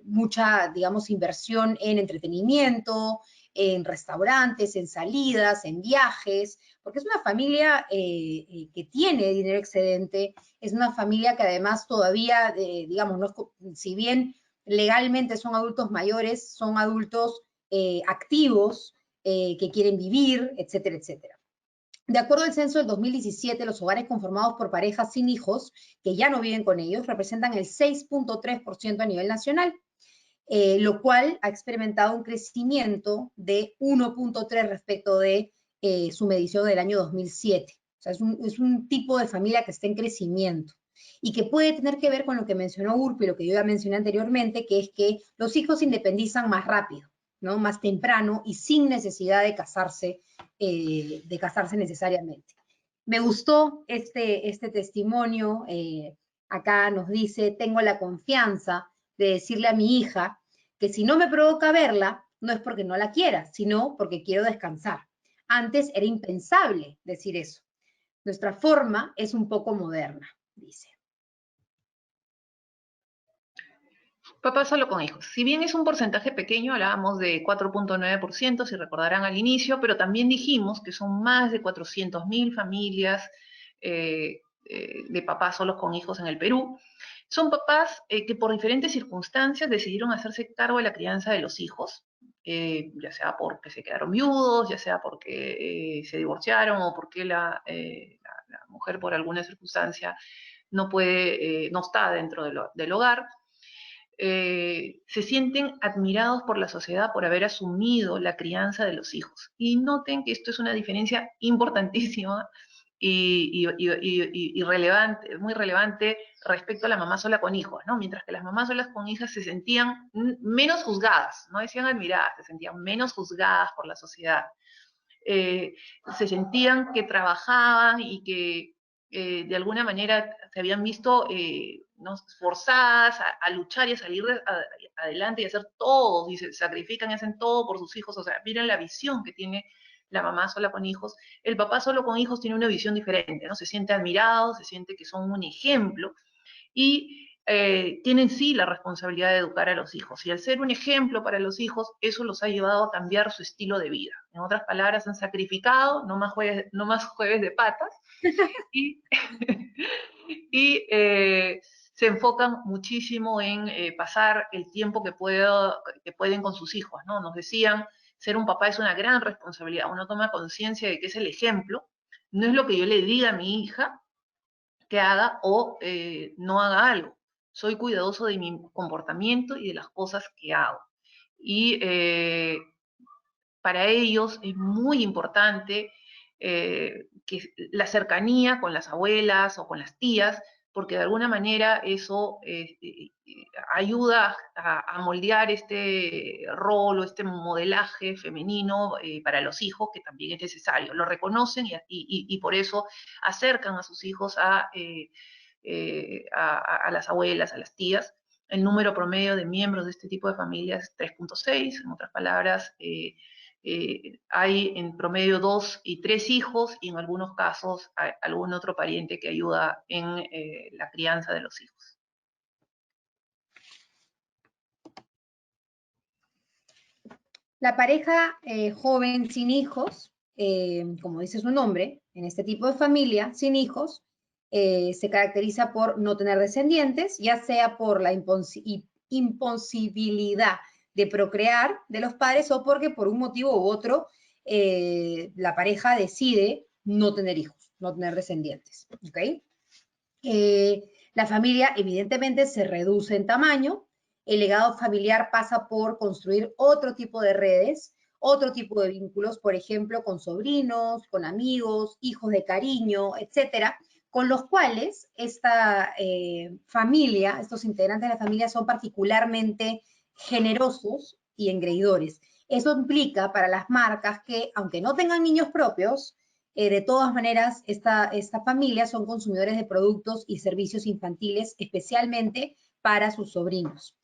mucha, digamos, inversión en entretenimiento, en restaurantes, en salidas, en viajes, porque es una familia que tiene dinero excedente, es una familia que además todavía, digamos, no es, si bien legalmente son adultos mayores, son adultos activos, que quieren vivir, etcétera, etcétera. De acuerdo al censo del 2017, los hogares conformados por parejas sin hijos, que ya no viven con ellos, representan el 6.3% a nivel nacional, lo cual ha experimentado un crecimiento de 1.3 respecto de su medición del año 2007. O sea, es un tipo de familia que está en crecimiento y que puede tener que ver con lo que mencionó Urpi, lo que yo ya mencioné anteriormente, que es que los hijos se independizan más rápido, ¿no? Más temprano y sin necesidad de casarse necesariamente. Me gustó este testimonio. Acá nos dice, tengo la confianza de decirle a mi hija que si no me provoca verla, no es porque no la quiera, sino porque quiero descansar. Antes era impensable decir eso. Nuestra forma es un poco moderna, dice. Papá solo con hijos. Si bien es un porcentaje pequeño, hablábamos de 4.9%, si recordarán al inicio, pero también dijimos que son más de 400.000 familias de papás solos con hijos en el Perú. Son papás que por diferentes circunstancias decidieron hacerse cargo de la crianza de los hijos, ya sea porque se quedaron viudos, ya sea porque se divorciaron o porque la mujer por alguna circunstancia no puede, no está dentro del hogar. Se sienten admirados por la sociedad por haber asumido la crianza de los hijos. Y noten que esto es una diferencia importantísima relevante, muy relevante respecto a la mamá sola con hijos, ¿no? Mientras que las mamás solas con hijas se sentían menos juzgadas, no decían admiradas, se sentían menos juzgadas por la sociedad. Se sentían que trabajaban y que de alguna manera se habían visto ¿no? forzadas a luchar y a salir adelante y a hacer todo, y se sacrifican y hacen todo por sus hijos. O sea, miren la visión que tiene la mamá sola con hijos. El papá solo con hijos tiene una visión diferente, ¿no? Se siente admirado, se siente que son un ejemplo y tienen sí la responsabilidad de educar a los hijos. Y al ser un ejemplo para los hijos, eso los ha llevado a cambiar su estilo de vida. En otras palabras, han sacrificado, no más jueves de patas, y, y se enfocan muchísimo en pasar el tiempo que pueden con sus hijos, ¿no? Nos decían, ser un papá es una gran responsabilidad. Uno toma conciencia de que es el ejemplo. No es lo que yo le diga a mi hija que haga o no haga algo. Soy cuidadoso de mi comportamiento y de las cosas que hago. Y para ellos es muy importante que la cercanía con las abuelas o con las tías, porque de alguna manera eso ayuda a moldear este rol o este modelaje femenino para los hijos, que también es necesario. Lo reconocen y por eso acercan a sus hijos a las abuelas, a las tías. El número promedio de miembros de este tipo de familias es 3.6, en otras palabras, hay en promedio 2 y 3 hijos y en algunos casos hay algún otro pariente que ayuda en la crianza de los hijos. La pareja joven sin hijos, como dice su nombre, en este tipo de familia sin hijos, se caracteriza por no tener descendientes, ya sea por la imposibilidad de procrear de los padres o porque por un motivo u otro la pareja decide no tener hijos, no tener descendientes. ¿Okay? La familia evidentemente se reduce en tamaño, el legado familiar pasa por construir otro tipo de redes, otro tipo de vínculos, por ejemplo, con sobrinos, con amigos, hijos de cariño, etcétera, con los cuales esta familia, estos integrantes de la familia son particularmente generosos y engreidores. Eso implica para las marcas que, aunque no tengan niños propios, de todas maneras, esta familia son consumidores de productos y servicios infantiles, especialmente para sus sobrinos.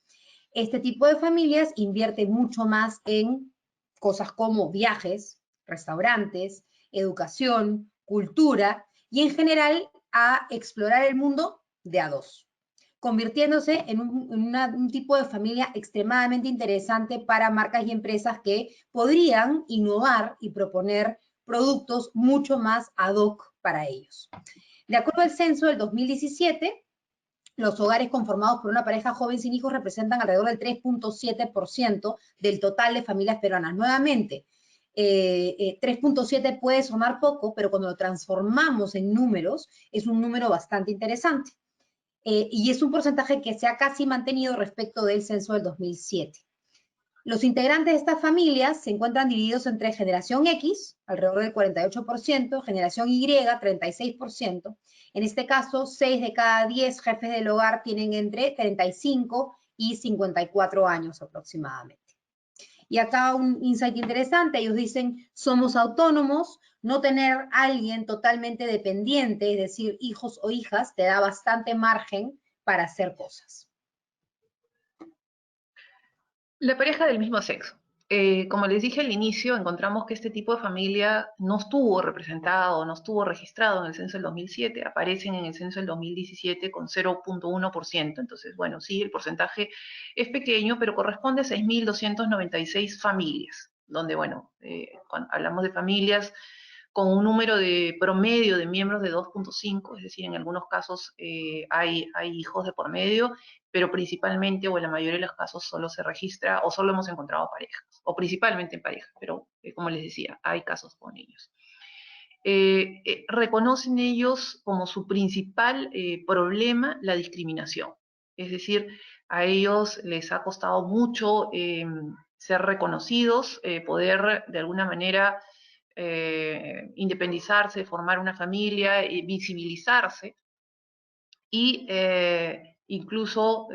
Este tipo de familias invierte mucho más en cosas como viajes, restaurantes, educación, cultura y en general a explorar el mundo de a dos, convirtiéndose en un tipo de familia extremadamente interesante para marcas y empresas que podrían innovar y proponer productos mucho más ad hoc para ellos. De acuerdo al censo del 2017, los hogares conformados por una pareja joven sin hijos representan alrededor del 3.7% del total de familias peruanas. Nuevamente, 3.7 puede sonar poco, pero cuando lo transformamos en números, es un número bastante interesante. Y es un porcentaje que se ha casi mantenido respecto del censo del 2007. Los integrantes de estas familias se encuentran divididos entre generación X, alrededor del 48%, generación Y, 36%. En este caso, 6 de cada 10 jefes del hogar tienen entre 35 y 54 años aproximadamente. Y acá un insight interesante, ellos dicen, somos autónomos, no tener a alguien totalmente dependiente, es decir, hijos o hijas, te da bastante margen para hacer cosas. La pareja del mismo sexo. Como les dije al inicio, encontramos que este tipo de familia no estuvo representado, no estuvo registrado en el censo del 2007, aparecen en el censo del 2017 con 0.1%, entonces, bueno, sí, el porcentaje es pequeño, pero corresponde a 6.296 familias, donde, bueno, cuando hablamos de familias con un número de promedio de miembros de 2.5, es decir, en algunos casos hay hijos de por medio, pero principalmente o en la mayoría de los casos solo se registra o solo hemos encontrado parejas, o principalmente en parejas, pero como les decía, hay casos con niños. Reconocen ellos como su principal problema la discriminación, es decir, a ellos les ha costado mucho ser reconocidos, poder de alguna manera independizarse, formar una familia, visibilizarse, y incluso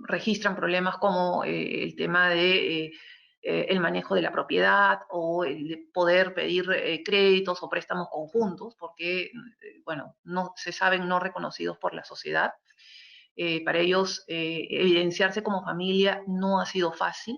registran problemas como el tema de el manejo de la propiedad o el de poder pedir créditos o préstamos conjuntos, porque, bueno, no, se saben no reconocidos por la sociedad. Para ellos, evidenciarse como familia no ha sido fácil.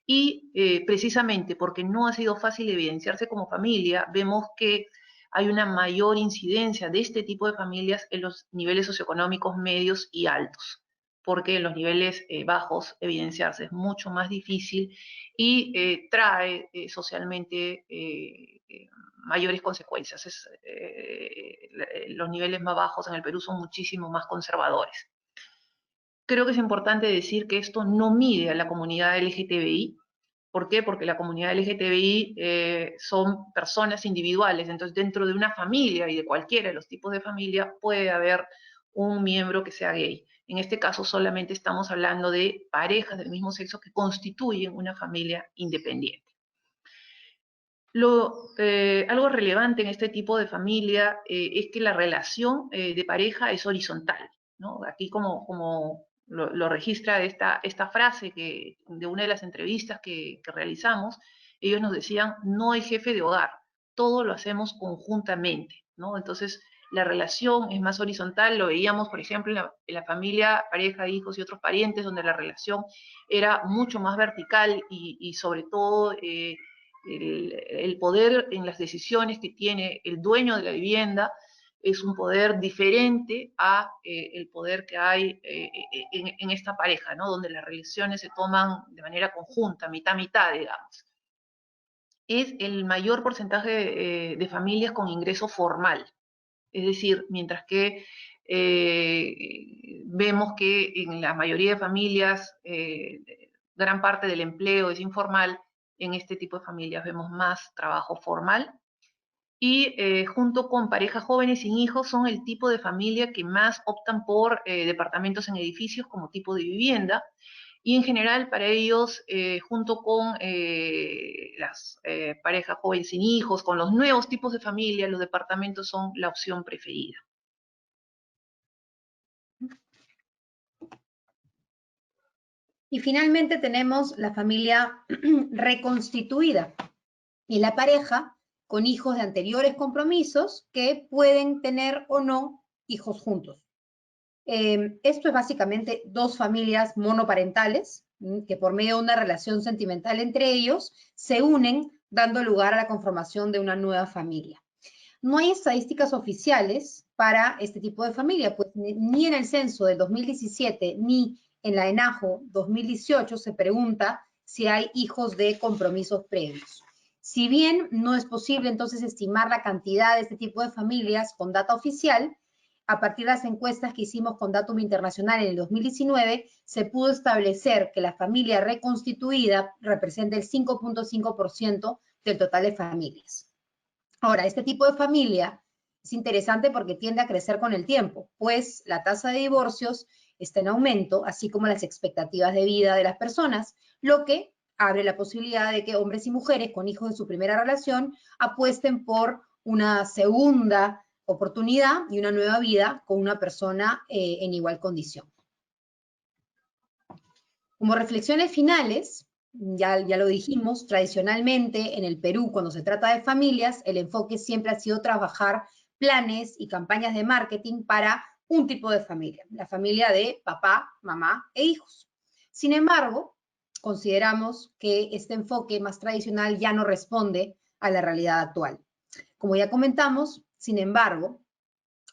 Y precisamente porque no ha sido fácil evidenciarse como familia, vemos que hay una mayor incidencia de este tipo de familias en los niveles socioeconómicos medios y altos, porque en los niveles bajos evidenciarse es mucho más difícil y trae socialmente mayores consecuencias. Los niveles más bajos en el Perú son muchísimo más conservadores. Creo que es importante decir que esto no mide a la comunidad LGTBI. ¿Por qué? Porque la comunidad LGTBI son personas individuales, entonces dentro de una familia y de cualquiera de los tipos de familia puede haber un miembro que sea gay. En este caso solamente estamos hablando de parejas del mismo sexo que constituyen una familia independiente. Algo relevante en este tipo de familia es que la relación de pareja es horizontal, ¿no? Aquí como lo registra esta frase de una de las entrevistas que realizamos, ellos nos decían, no hay jefe de hogar, todo lo hacemos conjuntamente, ¿no? Entonces, la relación es más horizontal, lo veíamos, por ejemplo, en la familia, pareja, hijos y otros parientes, donde la relación era mucho más vertical y sobre todo el poder en las decisiones que tiene el dueño de la vivienda es un poder diferente a el poder que hay en esta pareja, ¿no? Donde las relaciones se toman de manera conjunta, mitad-mitad, digamos. Es el mayor porcentaje de familias con ingreso formal. Es decir, mientras que vemos que en la mayoría de familias gran parte del empleo es informal, en este tipo de familias vemos más trabajo formal. Y junto con parejas jóvenes sin hijos son el tipo de familia que más optan por departamentos en edificios como tipo de vivienda. Y en general para ellos, junto con las parejas jóvenes sin hijos, con los nuevos tipos de familia, los departamentos son la opción preferida. Y finalmente tenemos la familia reconstituida y la pareja con hijos de anteriores compromisos que pueden tener o no hijos juntos. Esto es básicamente dos familias monoparentales que por medio de una relación sentimental entre ellos se unen dando lugar a la conformación de una nueva familia. No hay estadísticas oficiales para este tipo de familia, pues ni en el censo del 2017 ni en la ENAJO 2018 se pregunta si hay hijos de compromisos previos. Si bien no es posible entonces estimar la cantidad de este tipo de familias con data oficial, a partir de las encuestas que hicimos con Datum Internacional en el 2019, se pudo establecer que la familia reconstituida representa el 5.5% del total de familias. Ahora, este tipo de familia es interesante porque tiende a crecer con el tiempo, pues la tasa de divorcios está en aumento, así como las expectativas de vida de las personas, lo que abre la posibilidad de que hombres y mujeres con hijos de su primera relación apuesten por una segunda oportunidad y una nueva vida con una persona en igual condición. Como reflexiones finales, ya lo dijimos, tradicionalmente en el Perú, cuando se trata de familias, el enfoque siempre ha sido trabajar planes y campañas de marketing para un tipo de familia, la familia de papá, mamá e hijos. Sin embargo, consideramos que este enfoque más tradicional ya no responde a la realidad actual. Como ya comentamos, sin embargo,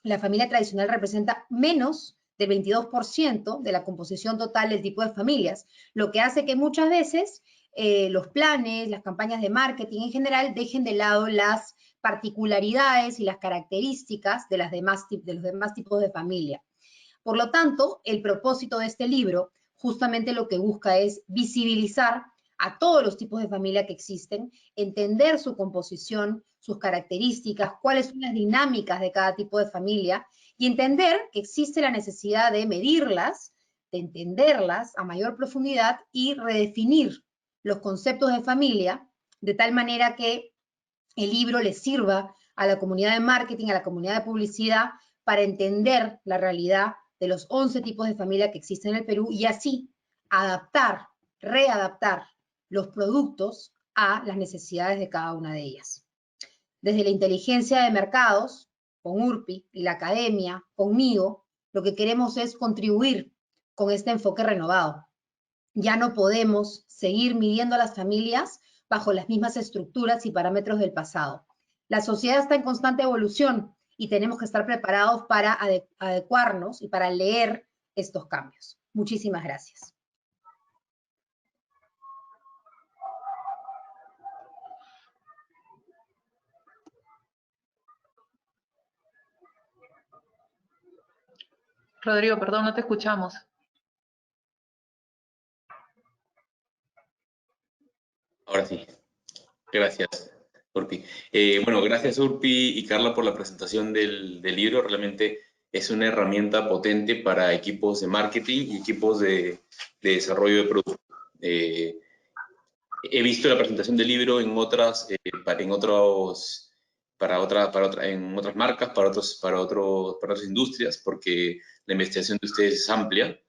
la familia tradicional representa menos del 22% de la composición total del tipo de familias, lo que hace que muchas veces los planes, las campañas de marketing en general dejen de lado las particularidades y las características de los demás tipos de familia. Por lo tanto, el propósito de este libro justamente lo que busca es visibilizar a todos los tipos de familia que existen, entender su composición, sus características, cuáles son las dinámicas de cada tipo de familia y entender que existe la necesidad de medirlas, de entenderlas a mayor profundidad y redefinir los conceptos de familia de tal manera que el libro les sirva a la comunidad de marketing, a la comunidad de publicidad, para entender la realidad de los 11 tipos de familia que existen en el Perú y así adaptar, readaptar los productos a las necesidades de cada una de ellas. Desde la inteligencia de mercados, con URPI y la academia, conmigo, lo que queremos es contribuir con este enfoque renovado. Ya no podemos seguir midiendo a las familias bajo las mismas estructuras y parámetros del pasado. La sociedad está en constante evolución y tenemos que estar preparados para adecuarnos y para leer estos cambios. Muchísimas gracias. Rodrigo, perdón, no te escuchamos. Ahora sí. Gracias, Urpi. Bueno, gracias Urpi y Carla por la presentación del libro. Realmente es una herramienta potente para equipos de marketing y equipos de desarrollo de producto. He visto la presentación del libro en otras, en otras marcas, para otras industrias, porque la investigación de ustedes es amplia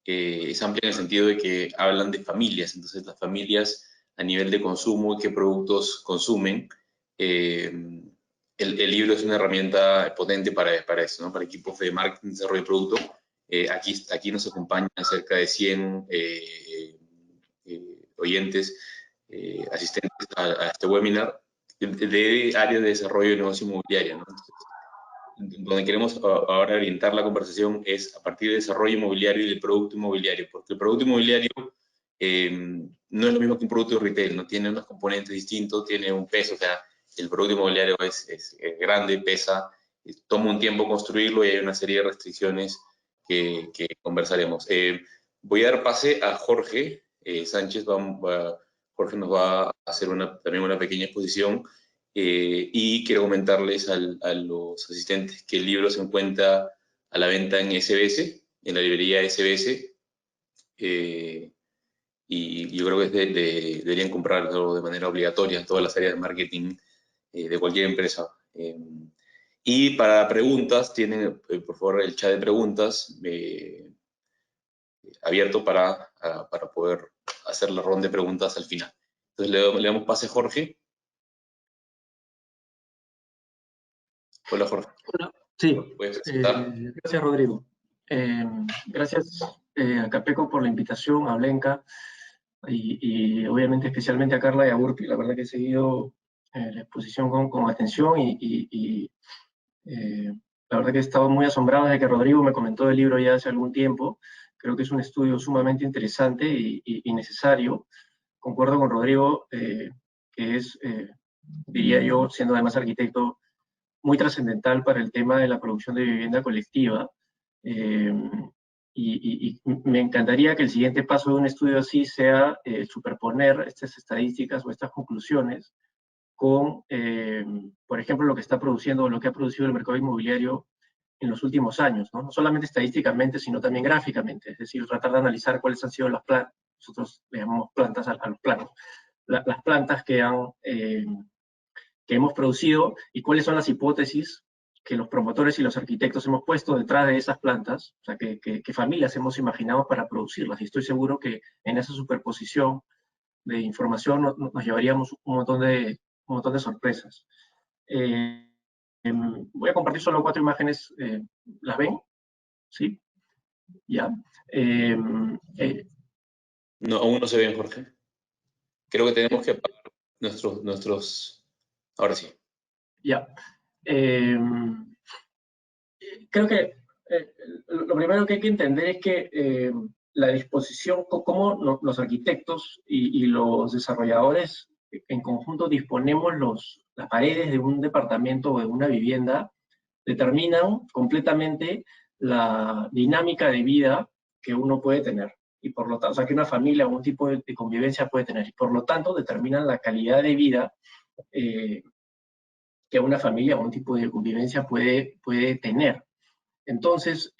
en el sentido de que hablan de familias, entonces las familias a nivel de consumo y qué productos consumen. El libro es una herramienta potente para eso, ¿no? Para equipos de marketing, desarrollo de producto. Aquí nos acompañan cerca de 100 oyentes, asistentes a este webinar de área de desarrollo de negocio inmobiliario, ¿no? Entonces, donde queremos ahora orientar la conversación es a partir del desarrollo inmobiliario y del producto inmobiliario, porque el producto inmobiliario no es lo mismo que un producto de retail, no tiene unos componentes distintos, tiene un peso, o sea, el producto inmobiliario es grande, pesa, toma un tiempo construirlo y hay una serie de restricciones que conversaremos. Voy a dar pase a Jorge Sánchez, Jorge nos va a hacer también una pequeña exposición y quiero comentarles a los asistentes que el libro se encuentra a la venta en SBS, en la librería SBS, y yo creo que deberían comprarlo de manera obligatoria en todas las áreas de marketing de cualquier empresa. Y para preguntas, tienen por favor el chat de preguntas abierto para poder hacer la ronda de preguntas al final. Entonces le damos pase a Jorge. Hola, Jorge. Hola. Sí, gracias, Rodrigo. Gracias a Capeco por la invitación, a Blenca y obviamente especialmente a Carla y a Urpi. La verdad que he seguido la exposición con atención y la verdad que he estado muy asombrado desde que Rodrigo me comentó del libro ya hace algún tiempo. Creo que es un estudio sumamente interesante y necesario. Concuerdo con Rodrigo que es, diría yo, siendo además arquitecto, muy trascendental para el tema de la producción de vivienda colectiva. Y me encantaría que el siguiente paso de un estudio así sea superponer estas estadísticas o estas conclusiones con, por ejemplo, lo que está produciendo o lo que ha producido el mercado inmobiliario en los últimos años, ¿no? No solamente estadísticamente, sino también gráficamente, es decir, tratar de analizar cuáles han sido las plantas, nosotros le llamamos plantas a los planos, las plantas que hemos producido y cuáles son las hipótesis que los promotores y los arquitectos hemos puesto detrás de esas plantas, o sea, qué familias hemos imaginado para producirlas. Y estoy seguro que en esa superposición de información nos llevaríamos un montón de sorpresas. Voy a compartir solo 4 imágenes. ¿Las ven? ¿Sí? Ya. No, aún no se ven, Jorge. Creo que tenemos que apagar nuestros... Ahora sí. Ya. Creo que lo primero que hay que entender es que la disposición, cómo los arquitectos y los desarrolladores en conjunto disponemos las paredes de un departamento o de una vivienda, determinan completamente la dinámica de vida que uno puede tener. Y por lo tanto, o sea, que una familia o un tipo de convivencia puede tener. Y por lo tanto, determinan la calidad de vida que una familia o un tipo de convivencia puede tener. Entonces,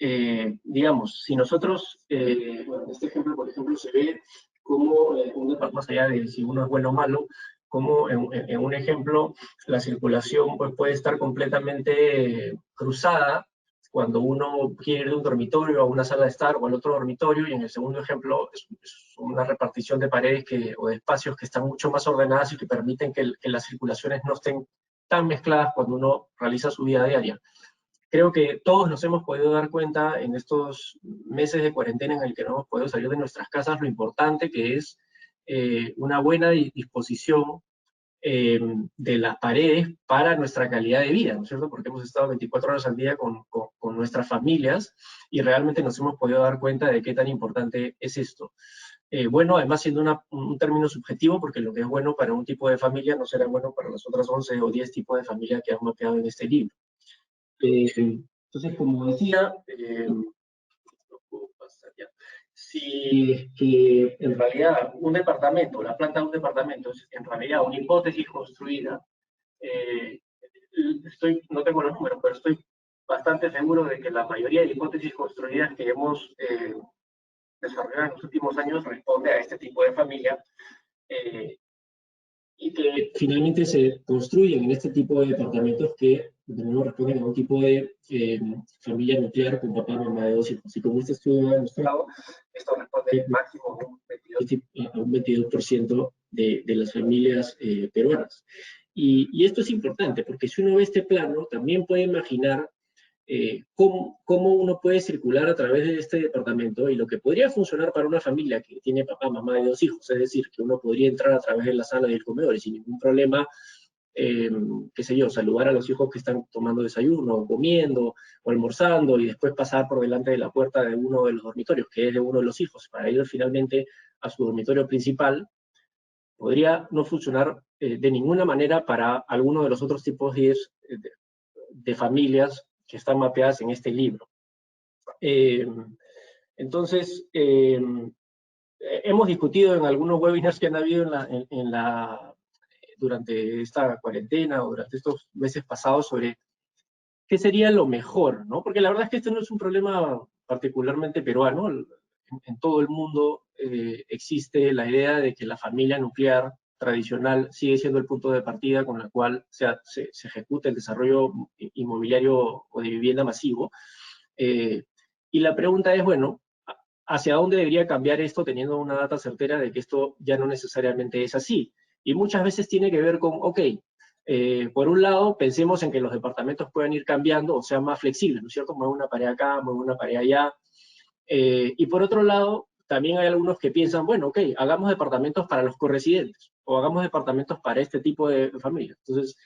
digamos, si nosotros, bueno, en este ejemplo, por ejemplo, se ve como un departamento, más allá de si uno es bueno o malo, como en un ejemplo, la circulación pues, puede estar completamente cruzada cuando uno quiere ir de un dormitorio a una sala de estar o al otro dormitorio, y en el segundo ejemplo es una repartición de paredes o de espacios que están mucho más ordenadas y que permiten que las circulaciones no estén tan mezcladas cuando uno realiza su vida diaria. Creo que todos nos hemos podido dar cuenta en estos meses de cuarentena en el que no hemos podido salir de nuestras casas lo importante que es una buena disposición de las paredes para nuestra calidad de vida, ¿no es cierto? Porque hemos estado 24 horas al día con nuestras familias y realmente nos hemos podido dar cuenta de qué tan importante es esto. Bueno, además siendo un término subjetivo, porque lo que es bueno para un tipo de familia no será bueno para las otras 11 o 10 tipos de familia que han mapeado en este libro. Entonces, como decía, si es que en realidad un departamento, la planta de un departamento es en realidad una hipótesis construida, no tengo los números, pero estoy bastante seguro de que la mayoría de hipótesis construidas que hemos desarrollado en los últimos años responde a este tipo de familia, y que finalmente se construyen en este tipo de departamentos que no responden a un tipo de familia nuclear con papá, mamá de 2 hijos. Y como este estudio ha demostrado, esto responde máximo a un 22% de las familias peruanas. Y esto es importante, porque si uno ve este plano, también puede imaginar cómo uno puede circular a través de este departamento y lo que podría funcionar para una familia que tiene papá, mamá y 2 hijos, es decir, que uno podría entrar a través de la sala y el comedor y sin ningún problema, qué sé yo, saludar a los hijos que están tomando desayuno, o comiendo, o almorzando, y después pasar por delante de la puerta de uno de los dormitorios, que es de uno de los hijos, para ir finalmente a su dormitorio principal. Podría no funcionar de ninguna manera para alguno de los otros tipos de familias que están mapeadas en este libro. Entonces, hemos discutido en algunos webinars que han habido durante esta cuarentena o durante estos meses pasados sobre qué sería lo mejor, ¿no? Porque la verdad es que este no es un problema particularmente peruano. En todo el mundo existe la idea de que la familia nuclear tradicional sigue siendo el punto de partida con el cual se ejecuta el desarrollo inmobiliario o de vivienda masivo. Y la pregunta es, bueno, ¿hacia dónde debería cambiar esto teniendo una data certera de que esto ya no necesariamente es así? Y muchas veces tiene que ver con, ok, por un lado, pensemos en que los departamentos puedan ir cambiando o sean más flexibles, ¿no es cierto? Mueve una pared acá, mueve una pared allá. Y por otro lado, también hay algunos que piensan, bueno, ok, hagamos departamentos para los corresidentes o hagamos departamentos para este tipo de familias. Entonces,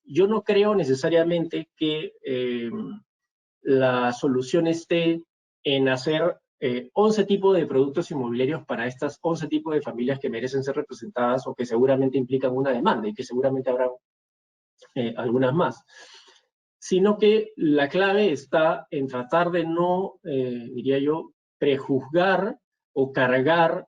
yo no creo necesariamente que la solución esté en hacer 11 tipos de productos inmobiliarios para estas 11 tipos de familias que merecen ser representadas o que seguramente implican una demanda y que seguramente habrá algunas más, sino que la clave está en tratar de no, diría yo, prejuzgar o precargar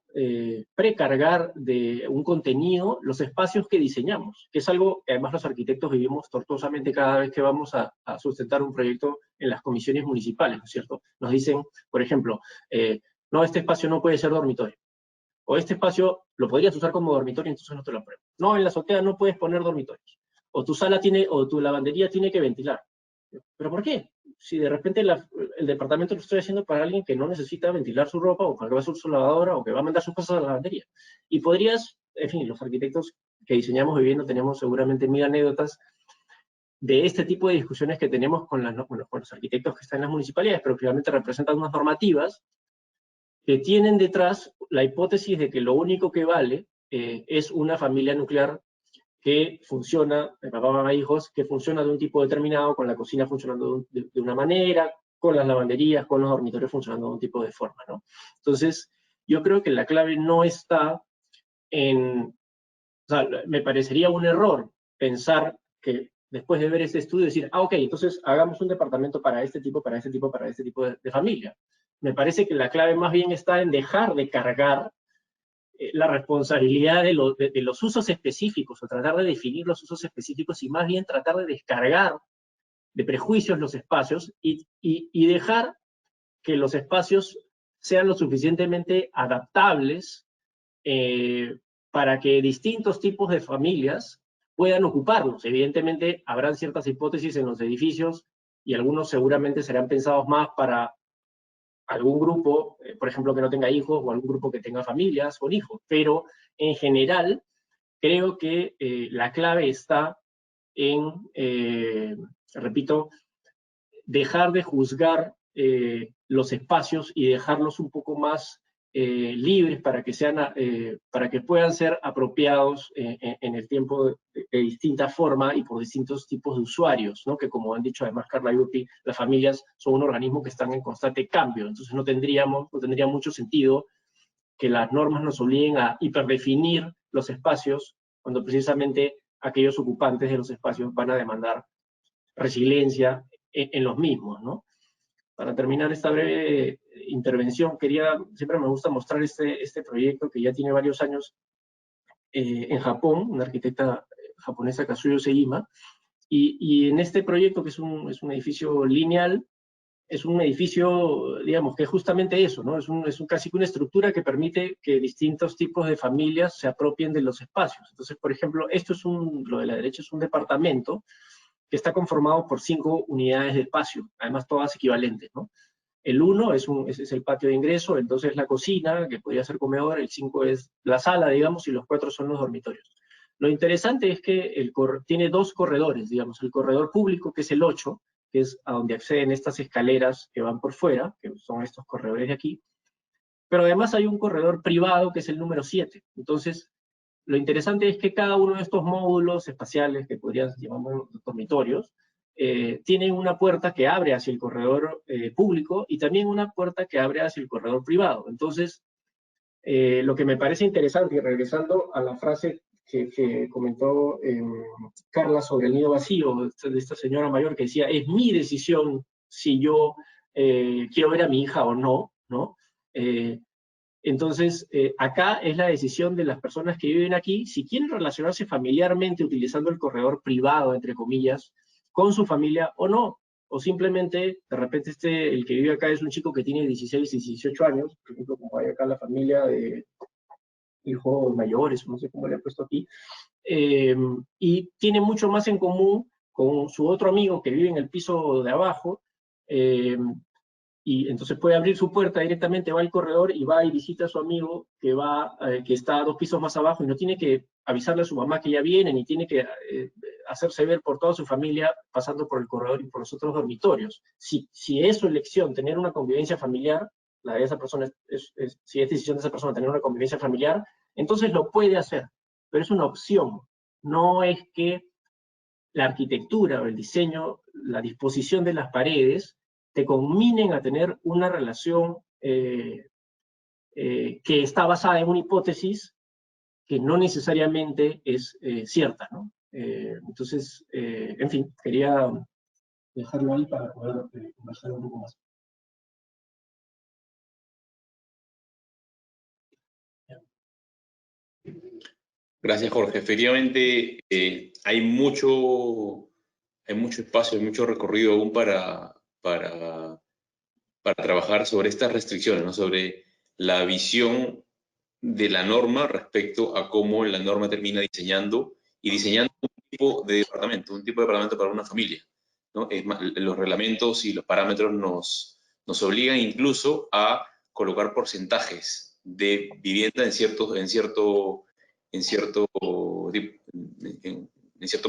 de un contenido los espacios que diseñamos, que es algo que además los arquitectos vivimos tortuosamente cada vez que vamos a sustentar un proyecto en las comisiones municipales, ¿no es cierto? Nos dicen, por ejemplo, no, este espacio no puede ser dormitorio, o este espacio lo podrías usar como dormitorio, entonces no te lo apruebo. No, en la azotea no puedes poner dormitorios, o tu sala o tu lavandería tiene que ventilar. ¿Pero por qué? Si de repente el departamento lo estoy haciendo para alguien que no necesita ventilar su ropa, o para que va a usar su lavadora, o que va a mandar sus cosas a la lavandería. Y podrías, en fin, los arquitectos que diseñamos vivienda tenemos seguramente 1000 anécdotas de este tipo de discusiones que tenemos con los arquitectos que están en las municipalidades, pero que realmente representan unas normativas que tienen detrás la hipótesis de que lo único que vale es una familia nuclear que funciona, de papá, mamá, hijos, que funciona de un tipo determinado, con la cocina funcionando de una manera, con las lavanderías, con los dormitorios funcionando de un tipo de forma, ¿no? Entonces, yo creo que la clave no está en... O sea, me parecería un error pensar que después de ver este estudio decir, ok, entonces hagamos un departamento para este tipo, para este tipo, para este tipo de familia. Me parece que la clave más bien está en dejar de cargar la responsabilidad de los usos específicos, o tratar de definir los usos específicos, y más bien tratar de descargar de prejuicios los espacios y dejar que los espacios sean lo suficientemente adaptables para que distintos tipos de familias puedan ocuparlos. Evidentemente, habrán ciertas hipótesis en los edificios y algunos seguramente serán pensados más para algún grupo, por ejemplo, que no tenga hijos, o algún grupo que tenga familias con hijos. Pero, en general, creo que la clave está en, repito, dejar de juzgar los espacios y dejarlos un poco más libres para que puedan ser apropiados en el tiempo de distinta forma y por distintos tipos de usuarios, ¿no? Que, como han dicho además Carla y Urpi, las familias son un organismo que están en constante cambio, entonces no tendría mucho sentido que las normas nos obliguen a hiperdefinir los espacios cuando precisamente aquellos ocupantes de los espacios van a demandar resiliencia en los mismos, ¿no? Para terminar esta breve intervención, siempre me gusta mostrar este proyecto que ya tiene varios años en Japón, una arquitecta japonesa, Kazuyo Seijima, y en este proyecto, que es un edificio lineal, es un edificio, digamos, que es justamente eso, ¿no? Es casi que una estructura que permite que distintos tipos de familias se apropien de los espacios. Entonces, por ejemplo, lo de la derecha es un departamento que está conformado por 5 unidades de espacio, además todas equivalentes, ¿no? El 1 es el patio de ingreso, el 2 es la cocina, que podría ser comedor, el 5 es la sala, digamos, y los 4 son los dormitorios. Lo interesante es que tiene 2 corredores, digamos, el corredor público, que es el 8, que es a donde acceden estas escaleras que van por fuera, que son estos corredores de aquí, pero además hay un corredor privado, que es el número 7. Entonces, lo interesante es que cada uno de estos módulos espaciales, que podrían llamarlos dormitorios, tienen una puerta que abre hacia el corredor público y también una puerta que abre hacia el corredor privado. Entonces, lo que me parece interesante, y regresando a la frase que comentó Carla sobre el nido vacío, de esta señora mayor que decía, es mi decisión si yo quiero ver a mi hija o no, ¿no? Entonces, acá es la decisión de las personas que viven aquí, si quieren relacionarse familiarmente utilizando el corredor privado, entre comillas, con su familia o no. O simplemente, de repente, el que vive acá es un chico que tiene 16 y 18 años, por ejemplo, como hay acá la familia de hijos mayores, no sé cómo le han puesto aquí, y tiene mucho más en común con su otro amigo que vive en el piso de abajo, y entonces puede abrir su puerta directamente, va al corredor y va y visita a su amigo que está 2 pisos más abajo, y no tiene que avisarle a su mamá que ya viene, ni tiene que hacerse ver por toda su familia pasando por el corredor y por los otros dormitorios. Si es su elección tener una convivencia familiar, la de esa persona si es decisión de esa persona tener una convivencia familiar, entonces lo puede hacer, pero es una opción. No es que la arquitectura o el diseño, la disposición de las paredes, te conminen a tener una relación que está basada en una hipótesis que no necesariamente es cierta, ¿no? Entonces, en fin, quería dejarlo ahí para poder conversar un poco más. Gracias, Jorge. Efectivamente, hay mucho espacio, hay mucho recorrido aún para trabajar sobre estas restricciones, ¿no? Sobre la visión de la norma respecto a cómo la norma termina diseñando un tipo de departamento para una familia, ¿no? Es más, los reglamentos y los parámetros nos obligan incluso a colocar porcentajes de vivienda en cierto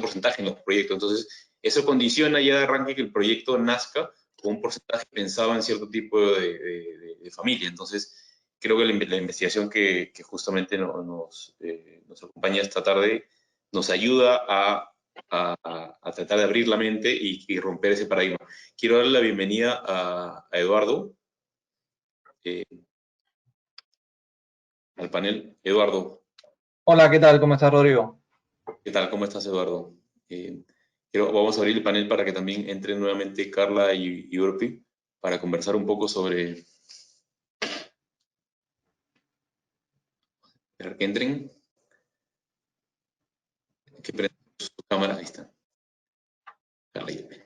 porcentaje en los proyectos. Entonces, eso condiciona ya de arranque que el proyecto nazca con un porcentaje pensado en cierto tipo de familia. Entonces, creo que la investigación que justamente nos acompaña esta tarde nos ayuda a tratar de abrir la mente y romper ese paradigma. Quiero darle la bienvenida a Eduardo al panel. Eduardo. Hola, ¿qué tal? ¿Cómo estás, Rodrigo? ¿Qué tal? ¿Cómo estás, Eduardo? Vamos a abrir el panel para que también entren nuevamente Carla y Urpi para conversar un poco sobre... Esperar que entren. Que prendan su cámara. Ahí está. Carla y Urpi.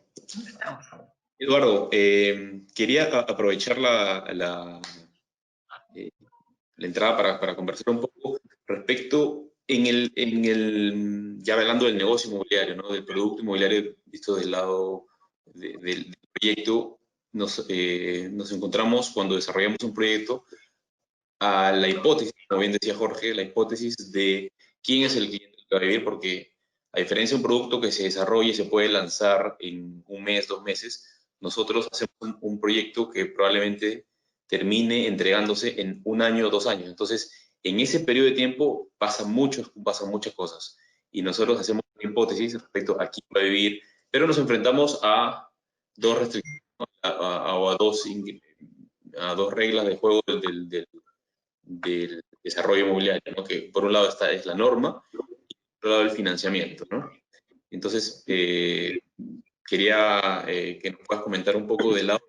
Eduardo, quería aprovechar la entrada para conversar un poco Respecto, ya hablando del negocio inmobiliario, ¿no? Del producto inmobiliario visto del lado del proyecto, nos encontramos cuando desarrollamos un proyecto a la hipótesis, como bien decía Jorge, la hipótesis de quién es el cliente que va a vivir, porque a diferencia de un producto que se desarrolla y se puede lanzar en un mes, 2 meses, nosotros hacemos un proyecto que probablemente termine entregándose en 1 año o 2 años. Entonces, en ese periodo de tiempo pasan muchas cosas. Y nosotros hacemos una hipótesis respecto a quién va a vivir, pero nos enfrentamos a 2 restricciones, a dos reglas de juego del desarrollo inmobiliario, ¿no? Que por un lado es la norma y por otro lado el financiamiento, ¿no? Entonces, quería que nos puedas comentar un poco del lado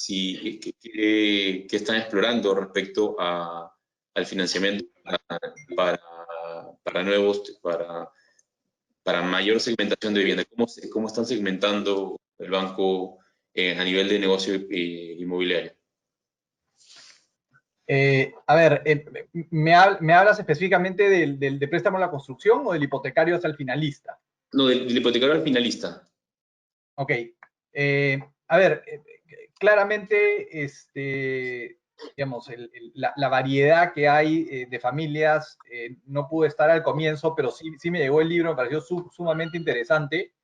qué están explorando respecto al financiamiento para mayor segmentación de vivienda. ¿Cómo están segmentando el banco a nivel de negocio inmobiliario? A ver, ¿me hablas específicamente del préstamo a la construcción o del hipotecario hasta el finalista? No, del hipotecario al finalista. Ok. A ver, claramente, digamos, la variedad que hay de familias no pude estar al comienzo, pero sí me llegó el libro, me pareció sumamente interesante.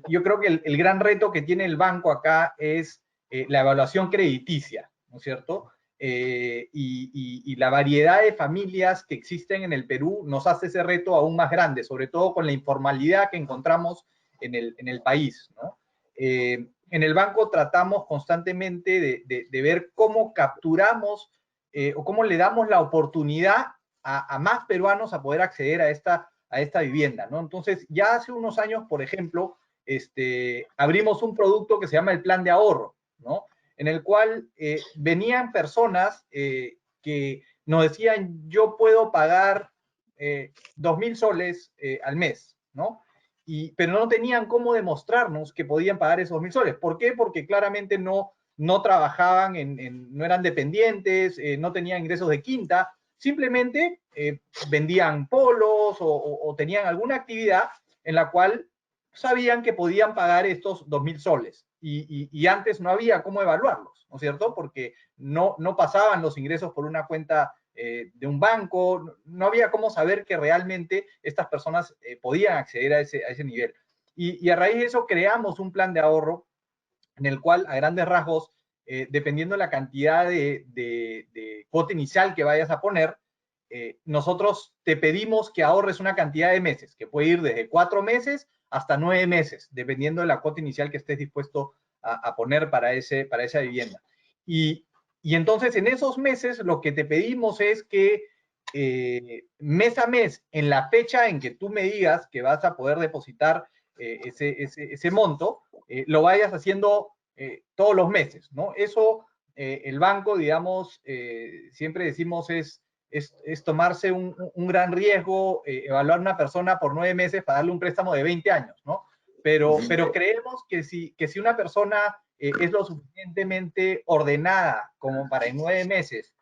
Yo creo que el gran reto que tiene el banco acá es la evaluación crediticia, ¿no es cierto? Y la variedad de familias que existen en el Perú nos hace ese reto aún más grande, sobre todo con la informalidad que encontramos en el país, ¿no? En el banco tratamos constantemente de ver cómo capturamos o cómo le damos la oportunidad a más peruanos a poder acceder a esta vivienda, ¿no? Entonces, ya hace unos años, por ejemplo, abrimos un producto que se llama el plan de ahorro, ¿no? En el cual venían personas que nos decían, yo puedo pagar 2.000 soles al mes, ¿no? Pero no tenían cómo demostrarnos que podían pagar esos 2.000 soles. ¿Por qué? Porque claramente no trabajaban, no eran dependientes, no tenían ingresos de quinta, simplemente vendían polos o tenían alguna actividad en la cual sabían que podían pagar estos 2.000 soles. Y antes no había cómo evaluarlos, ¿no es cierto? Porque no pasaban los ingresos por una cuenta de un banco, no había cómo saber que realmente estas personas podían acceder a ese nivel. Y a raíz de eso creamos un plan de ahorro en el cual, a grandes rasgos, dependiendo de la cantidad de cuota inicial que vayas a poner, nosotros te pedimos que ahorres una cantidad de meses, que puede ir desde 4 meses hasta 9 meses, dependiendo de la cuota inicial que estés dispuesto a poner para esa vivienda. Y entonces, en esos meses, lo que te pedimos es que mes a mes, en la fecha en que tú me digas que vas a poder depositar ese monto, lo vayas haciendo todos los meses, ¿no? Eso, el banco, digamos, siempre decimos es tomarse un gran riesgo, evaluar a una persona por 9 meses para darle un préstamo de 20 años, ¿no? Pero creemos que si una persona es lo suficientemente ordenada como para en 9 meses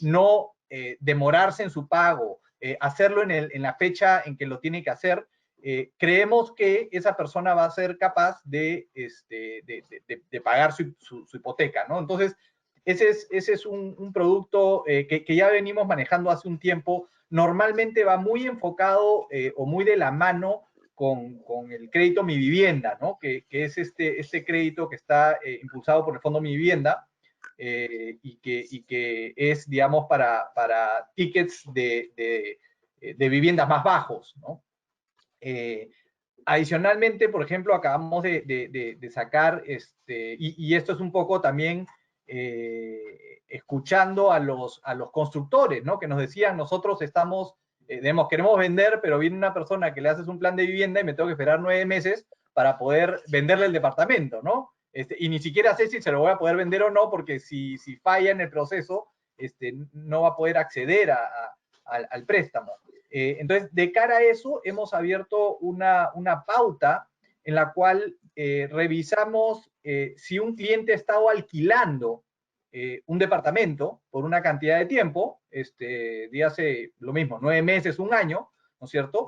no demorarse en su pago, hacerlo en la fecha en que lo tiene que hacer, creemos que esa persona va a ser capaz de pagar su hipoteca, ¿no? Entonces, ese es un producto que ya venimos manejando hace un tiempo. Normalmente va muy enfocado o muy de la mano con el crédito Mi Vivienda, ¿no? Que es este crédito que está impulsado por el Fondo Mi Vivienda y que es, digamos, para tickets de viviendas más bajos, ¿no? Adicionalmente, por ejemplo, acabamos de sacar, y esto es un poco también escuchando a los constructores, ¿no? Que nos decían, nosotros estamos, queremos vender, pero viene una persona que le haces un plan de vivienda y me tengo que esperar 9 meses para poder venderle el departamento, ¿no? Y ni siquiera sé si se lo voy a poder vender o no, porque si falla en el proceso, no va a poder acceder al préstamo. Entonces, de cara a eso, hemos abierto una pauta en la cual revisamos si un cliente ha estado alquilando un departamento por una cantidad de tiempo, dígase lo mismo, 9 meses, 1 año, ¿no es cierto?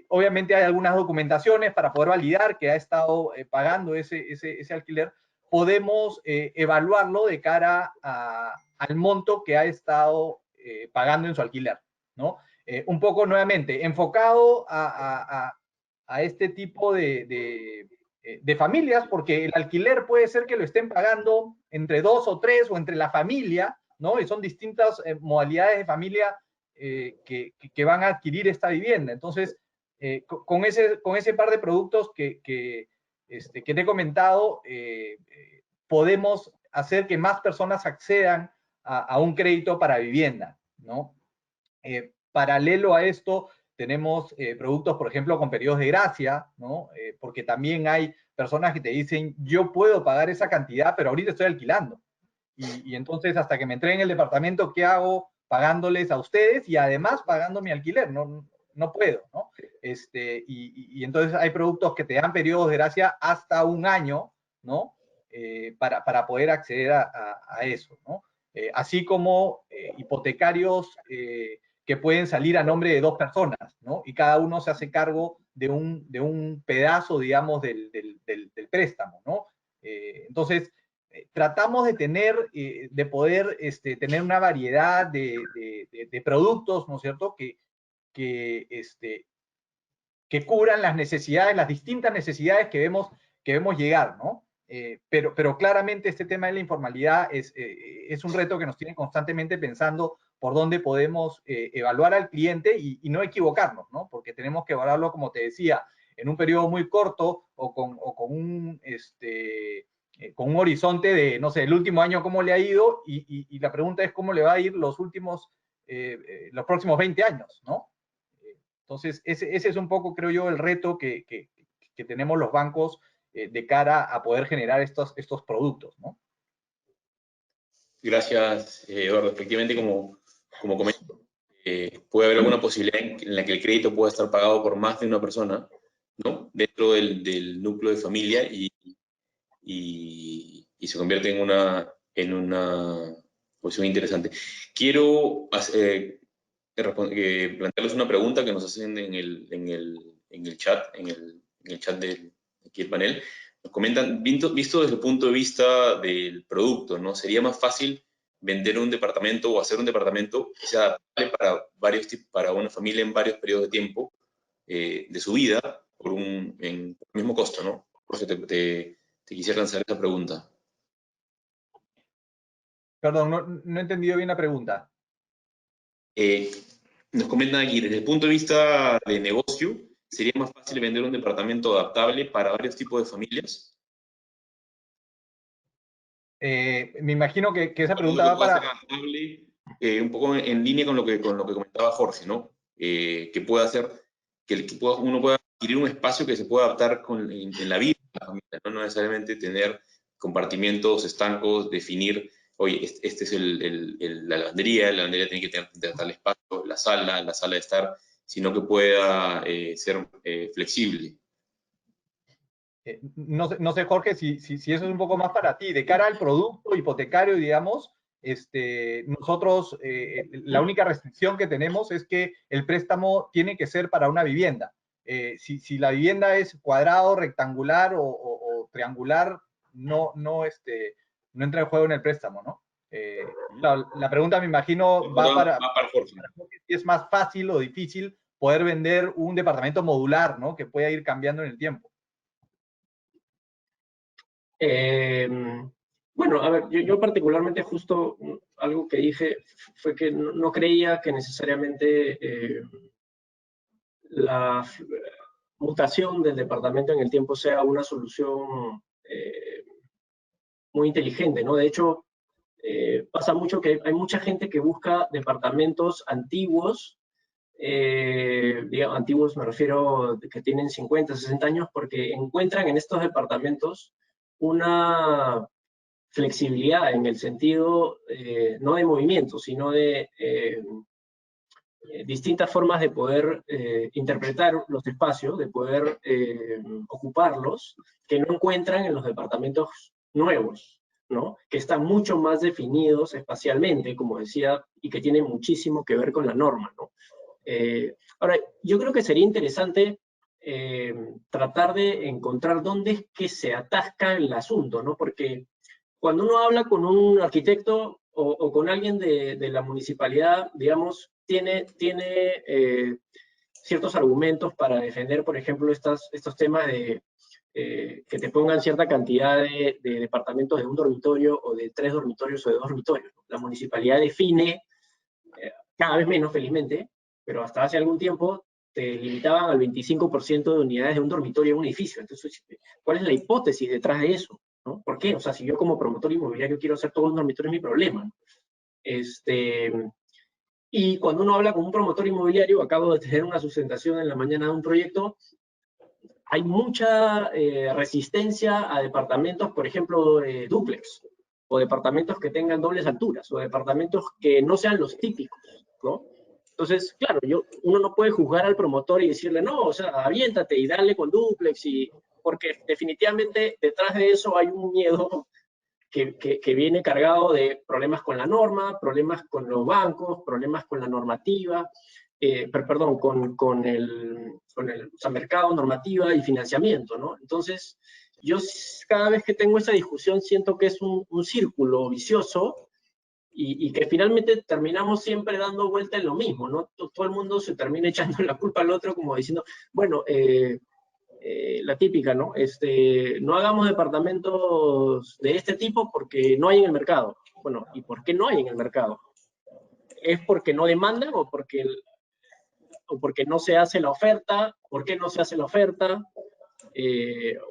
Obviamente hay algunas documentaciones para poder validar que ha estado pagando ese alquiler. Podemos evaluarlo de cara al monto que ha estado pagando en su alquiler, ¿no? Un poco nuevamente enfocado a este tipo de familias, porque el alquiler puede ser que lo estén pagando entre 2 o 3 o entre la familia, ¿no? Y son distintas modalidades de familia que van a adquirir esta vivienda. Entonces, con ese par de productos que te he comentado, podemos hacer que más personas accedan a un crédito para vivienda, ¿no? Paralelo a esto, tenemos productos, por ejemplo, con periodos de gracia, ¿no? Porque también hay personas que te dicen, yo puedo pagar esa cantidad, pero ahorita estoy alquilando. Y entonces, hasta que me entreguen el departamento, ¿qué hago? Pagándoles a ustedes y además pagando mi alquiler. No puedo, ¿no? Y entonces hay productos que te dan periodos de gracia hasta 1 año, ¿no? Para poder acceder a eso, ¿no? Así como hipotecarios que pueden salir a nombre de 2 personas, ¿no? Y cada uno se hace cargo de un pedazo, digamos, del préstamo, ¿no? Entonces, tratamos de poder tener una variedad de productos, ¿no es cierto?, que cubran las necesidades, las distintas necesidades que vemos llegar, ¿no? Pero claramente este tema de la informalidad es un reto que nos tiene constantemente pensando por dónde podemos evaluar al cliente y no equivocarnos, ¿no? Porque tenemos que evaluarlo, como te decía, en un periodo muy corto o con un horizonte de, no sé, el último año cómo le ha ido y la pregunta es cómo le va a ir los próximos 20 años, ¿no? Entonces, ese es un poco, creo yo, el reto que tenemos los bancos de cara a poder generar estos productos, ¿no? Gracias, Eduardo. Efectivamente, como comento, puede haber alguna posibilidad en la que el crédito pueda estar pagado por más de una persona, ¿no? Dentro del núcleo de familia y se convierte en una posición interesante. Quiero plantearles una pregunta que nos hacen en el chat, de aquí el panel. Nos comentan, visto desde el punto de vista del producto, ¿no? ¿Sería más fácil vender un departamento o hacer un departamento que sea adaptable para una familia en varios periodos de tiempo de su vida por el mismo costo, ¿no? Por eso te quisiera lanzar esa pregunta. Perdón, no he entendido bien la pregunta. Nos comentan aquí, desde el punto de vista de negocio, ¿sería más fácil vender un departamento adaptable para varios tipos de familias? Me imagino que esa pregunta va para... Adaptable, un poco en línea con lo que comentaba Jorge, ¿no? Que pueda hacer, uno pueda adquirir un espacio que se pueda adaptar en la vida de la familia, ¿no? No necesariamente tener compartimientos estancos, definir, oye, este es la lavandería tiene que tener tal espacio, la sala de estar, sino que pueda ser flexible. No sé, Jorge, si eso es un poco más para ti. De cara al producto hipotecario, digamos, nosotros, la única restricción que tenemos es que el préstamo tiene que ser para una vivienda. Si la vivienda es cuadrado, rectangular o triangular, no entra en juego en el préstamo, ¿no? La pregunta, me imagino, va para Jorge. Si es más fácil o difícil poder vender un departamento modular, ¿no? Que pueda ir cambiando en el tiempo. Bueno, a ver, yo particularmente justo algo que dije fue que no creía que necesariamente la mutación del departamento en el tiempo sea una solución muy inteligente, ¿no? De hecho, pasa mucho que hay mucha gente que busca departamentos antiguos, digamos, antiguos me refiero que tienen 50, 60 años, porque encuentran en estos departamentos una flexibilidad en el sentido no de movimiento, sino de distintas formas de poder interpretar los espacios, de poder ocuparlos, que no encuentran en los departamentos nuevos. ¿no? Que están mucho más definidos espacialmente, como decía, y que tienen muchísimo que ver con la norma, ¿no? Ahora, yo creo que sería interesante tratar de encontrar dónde es que se atasca el asunto, ¿no? Porque cuando uno habla con un arquitecto o con alguien de la municipalidad, digamos, tiene ciertos argumentos para defender, por ejemplo, estos temas de que te pongan cierta cantidad de departamentos de un dormitorio o de 3 dormitorios o de 2 dormitorios. La municipalidad define, cada vez menos felizmente, pero hasta hace algún tiempo te limitaban al 25% de unidades de un dormitorio en un edificio. Entonces, ¿cuál es la hipótesis detrás de eso? ¿No? ¿Por qué? O sea, si yo como promotor inmobiliario quiero hacer todo un dormitorio, es mi problema. Y cuando uno habla con un promotor inmobiliario, acabo de tener una sustentación en la mañana de un proyecto, hay mucha resistencia a departamentos, por ejemplo, dúplex, o departamentos que tengan dobles alturas, o departamentos que no sean los típicos, ¿no? Entonces, claro, uno no puede juzgar al promotor y decirle, no, o sea, aviéntate y dale con dúplex, porque definitivamente detrás de eso hay un miedo que viene cargado de problemas con la norma, problemas con los bancos, problemas con la normativa, perdón, con el o sea, mercado, normativa y financiamiento, ¿no? Entonces, yo cada vez que tengo esa discusión siento que es un círculo vicioso y que finalmente terminamos siempre dando vuelta en lo mismo, ¿no? Todo el mundo se termina echando la culpa al otro como diciendo, bueno, la típica, ¿no? No hagamos departamentos de este tipo porque no hay en el mercado. Bueno, ¿y por qué no hay en el mercado? ¿Es porque no demandan o porque no se hace la oferta? ¿Por qué no se hace la oferta?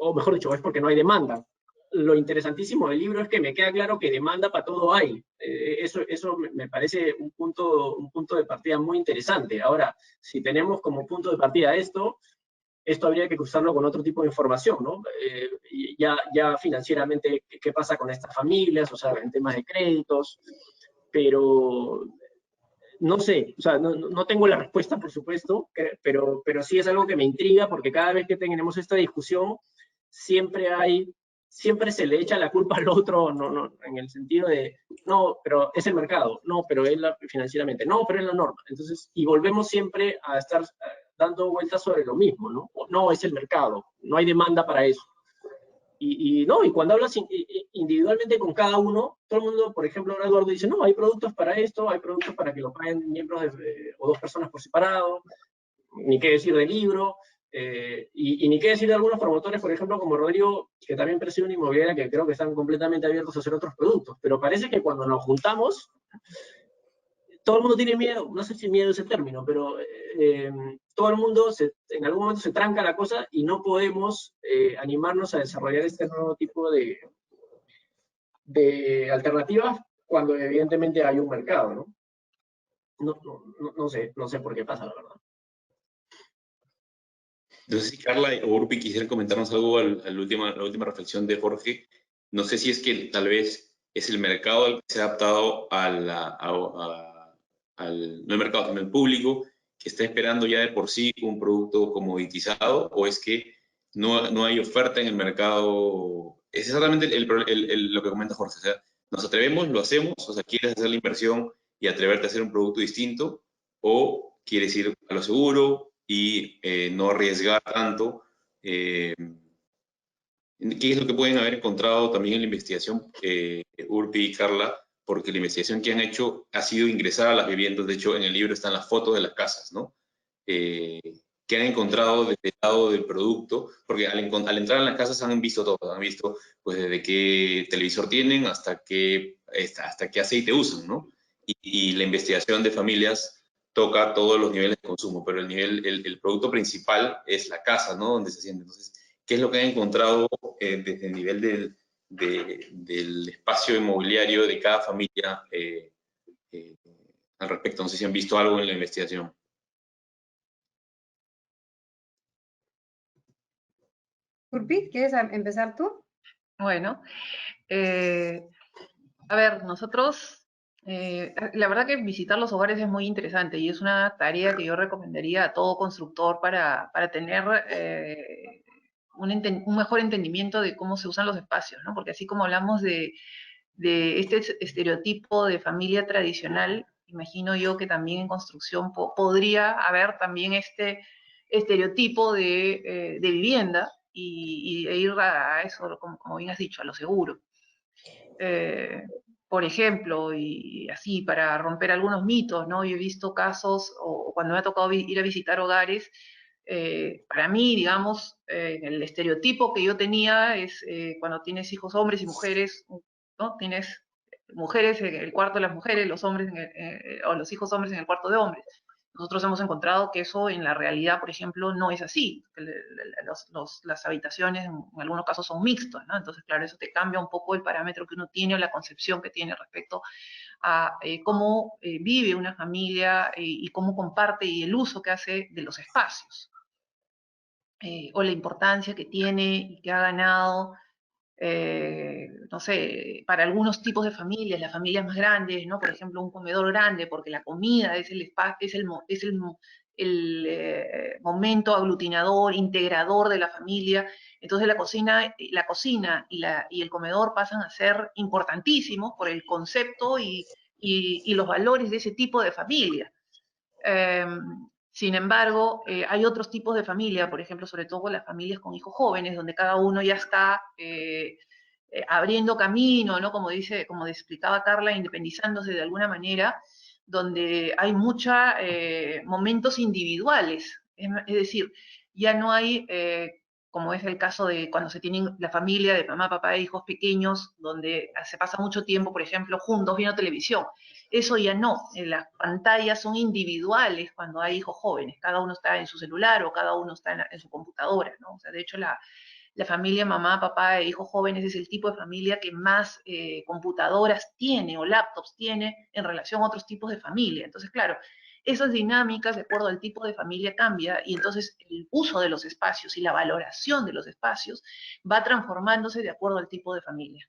O mejor dicho, es porque no hay demanda. Lo interesantísimo del libro es que me queda claro que demanda para todo hay. Eso me parece un punto de partida muy interesante. Ahora, si tenemos como punto de partida esto habría que cruzarlo con otro tipo de información, ¿no? Ya financieramente, ¿qué pasa con estas familias? O sea, en temas de créditos, pero no sé, o sea, no tengo la respuesta, por supuesto, pero sí es algo que me intriga porque cada vez que tenemos esta discusión, siempre se le echa la culpa al otro, en el sentido de, no, pero es el mercado, no, pero es financieramente, no, pero es la norma. Entonces, y volvemos siempre a estar dando vueltas sobre lo mismo, ¿no? No, es el mercado, no hay demanda para eso. Y cuando hablas individualmente con cada uno, todo el mundo, por ejemplo, ahora Eduardo dice, no, hay productos para esto, hay productos para que lo paguen miembros o 2 personas por separado, ni qué decir del libro, y ni qué decir de algunos promotores, por ejemplo, como Rodrigo, que también preside una inmobiliaria que creo que están completamente abiertos a hacer otros productos, pero parece que cuando nos juntamos, todo el mundo tiene miedo, no sé si miedo es el término, pero todo el mundo en algún momento se tranca la cosa y no podemos animarnos a desarrollar este nuevo tipo de alternativas cuando evidentemente hay un mercado, ¿no? No sé por qué pasa, la verdad. No sé si Carla o Urpi quisieran comentarnos algo a la última reflexión de Jorge. No sé si es que tal vez es el mercado al que se ha adaptado no el mercado, sino el público, que está esperando ya de por sí un producto comoditizado, o es que no hay oferta en el mercado. Es exactamente lo que comenta Jorge. O sea, nos atrevemos, lo hacemos, o sea, quieres hacer la inversión y atreverte a hacer un producto distinto, o quieres ir a lo seguro y no arriesgar tanto. ¿Qué es lo que pueden haber encontrado también en la investigación, Urpi y Carla? Porque la investigación que han hecho ha sido ingresar a las viviendas. De hecho, en el libro están las fotos de las casas, ¿no? Que han encontrado desde el lado del producto, porque al entrar en las casas han visto todo, han visto pues desde qué televisor tienen hasta qué aceite usan, ¿no? Y la investigación de familias toca todos los niveles de consumo, pero el producto principal es la casa, ¿no? Donde se siente. Entonces, ¿qué es lo que han encontrado desde el nivel del espacio inmobiliario de cada familia al respecto? No sé si han visto algo en la investigación. Urpi, ¿quieres empezar tú? Bueno, a ver, nosotros, la verdad que visitar los hogares es muy interesante y es una tarea que yo recomendaría a todo constructor para tener un mejor entendimiento de cómo se usan los espacios, ¿no? Porque así como hablamos de de este estereotipo de familia tradicional, imagino yo que también en construcción podría haber también este estereotipo de vivienda e ir a eso, como bien has dicho, a lo seguro. Por ejemplo, y así para romper algunos mitos, ¿no? Yo he visto casos, o cuando me ha tocado ir a visitar hogares, para mí, digamos, el estereotipo que yo tenía es cuando tienes hijos hombres y mujeres, ¿no? Tienes mujeres en el cuarto de las mujeres, los hombres o los hijos hombres en el cuarto de hombres. Nosotros hemos encontrado que eso en la realidad, por ejemplo, no es así. Las habitaciones en algunos casos son mixtas, ¿no? Entonces, claro, eso te cambia un poco el parámetro que uno tiene o la concepción que tiene respecto a cómo vive una familia y cómo comparte y el uso que hace de los espacios. O la importancia que tiene y que ha ganado, no sé, para algunos tipos de familias, las familias más grandes, ¿no? Por ejemplo, un comedor grande, porque la comida es el momento aglutinador, integrador de la familia. Entonces la cocina y el comedor pasan a ser importantísimos por el concepto y los valores de ese tipo de familia. Sin embargo, hay otros tipos de familia, por ejemplo, sobre todo las familias con hijos jóvenes, donde cada uno ya está abriendo camino, ¿no? Como explicaba Carla, independizándose de alguna manera, donde hay muchos momentos individuales. Es decir, ya no hay, como es el caso de cuando se tienen la familia de mamá, papá e hijos pequeños, donde se pasa mucho tiempo, por ejemplo, juntos viendo televisión. Eso ya no, las pantallas son individuales cuando hay hijos jóvenes, cada uno está en su celular o cada uno está en su computadora, ¿no? O sea, de hecho la familia mamá, papá e hijos jóvenes es el tipo de familia que más computadoras tiene o laptops tiene en relación a otros tipos de familia. Entonces, claro, esas dinámicas de acuerdo al tipo de familia cambia y entonces el uso de los espacios y la valoración de los espacios va transformándose de acuerdo al tipo de familia.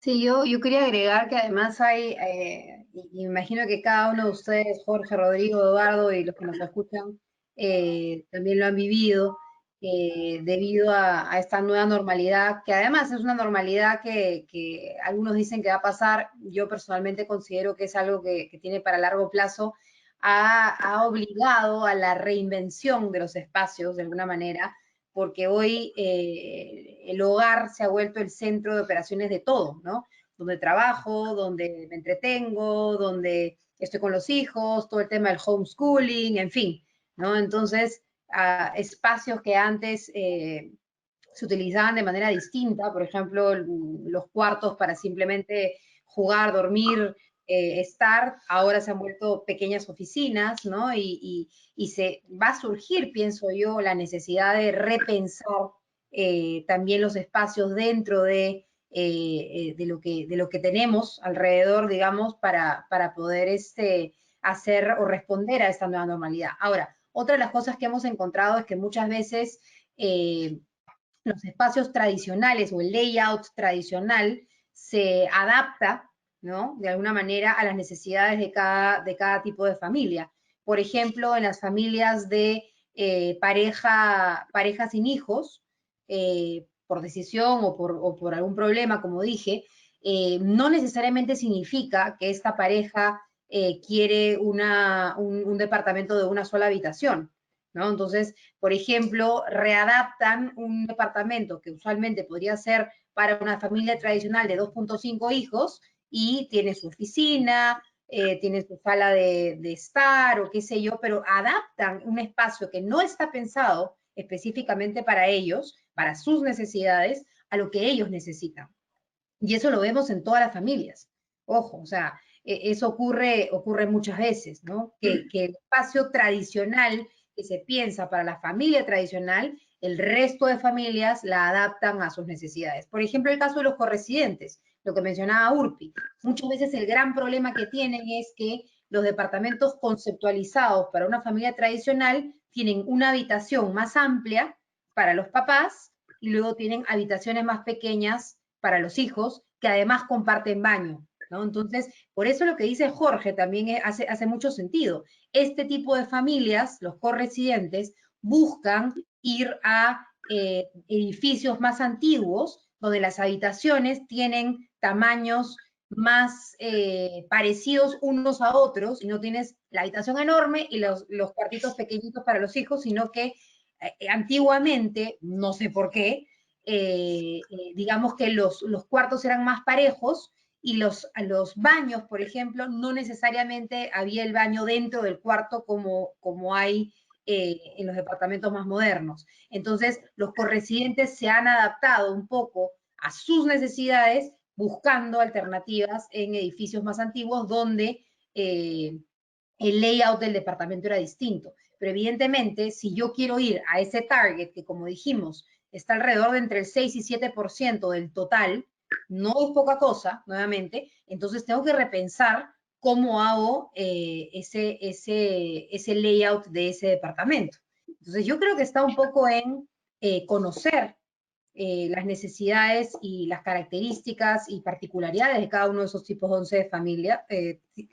Sí, yo quería agregar que además hay, y me imagino que cada uno de ustedes, Jorge, Rodrigo, Eduardo y los que nos escuchan, también lo han vivido debido a esta nueva normalidad, que además es una normalidad que algunos dicen que va a pasar. Yo personalmente considero que es algo que tiene para largo plazo, ha obligado a la reinvención de los espacios de alguna manera, porque hoy el hogar se ha vuelto el centro de operaciones de todo, ¿no? Donde trabajo, donde me entretengo, donde estoy con los hijos, todo el tema del homeschooling, en fin, ¿no? Entonces, espacios que antes se utilizaban de manera distinta, por ejemplo, los cuartos para simplemente jugar, dormir, estar, ahora se han vuelto pequeñas oficinas, ¿no? Y se va a surgir, pienso yo, la necesidad de repensar también los espacios dentro de lo que tenemos alrededor, digamos, para poder hacer o responder a esta nueva normalidad. Ahora, otra de las cosas que hemos encontrado es que muchas veces los espacios tradicionales o el layout tradicional se adapta, ¿no? De alguna manera a las necesidades de cada tipo de familia. Por ejemplo, en las familias de pareja sin hijos, por decisión o por algún problema, como dije, no necesariamente significa que esta pareja quiere un departamento de una sola habitación, ¿no? Entonces, por ejemplo, readaptan un departamento que usualmente podría ser para una familia tradicional de 2.5 hijos y tiene su oficina, tiene su sala de estar o qué sé yo, pero adaptan un espacio que no está pensado específicamente para ellos, para sus necesidades, a lo que ellos necesitan. Y eso lo vemos en todas las familias. Ojo, o sea, eso ocurre muchas veces, ¿no? Que el espacio tradicional que se piensa para la familia tradicional, el resto de familias la adaptan a sus necesidades. Por ejemplo, el caso de los corresidentes, lo que mencionaba Urpi. Muchas veces el gran problema que tienen es que los departamentos conceptualizados para una familia tradicional tienen una habitación más amplia para los papás y luego tienen habitaciones más pequeñas para los hijos, que además comparten baño, ¿no? Entonces, por eso lo que dice Jorge también hace mucho sentido. Este tipo de familias, los corresidentes, buscan ir a edificios más antiguos donde las habitaciones tienen tamaños más parecidos unos a otros, y no tienes la habitación enorme y los cuartitos pequeñitos para los hijos, sino que antiguamente, no sé por qué, digamos que los cuartos eran más parejos, y los baños, por ejemplo, no necesariamente había el baño dentro del cuarto como hay en los departamentos más modernos. Entonces, los corresidentes se han adaptado un poco a sus necesidades, buscando alternativas en edificios más antiguos donde el layout del departamento era distinto. Pero evidentemente, si yo quiero ir a ese target, que como dijimos, está alrededor de entre el 6 y 7% del total, no es poca cosa, nuevamente, entonces tengo que repensar cómo hago ese layout de ese departamento. Entonces yo creo que está un poco en conocer las necesidades y las características y particularidades de cada uno de esos tipos 11 de familia,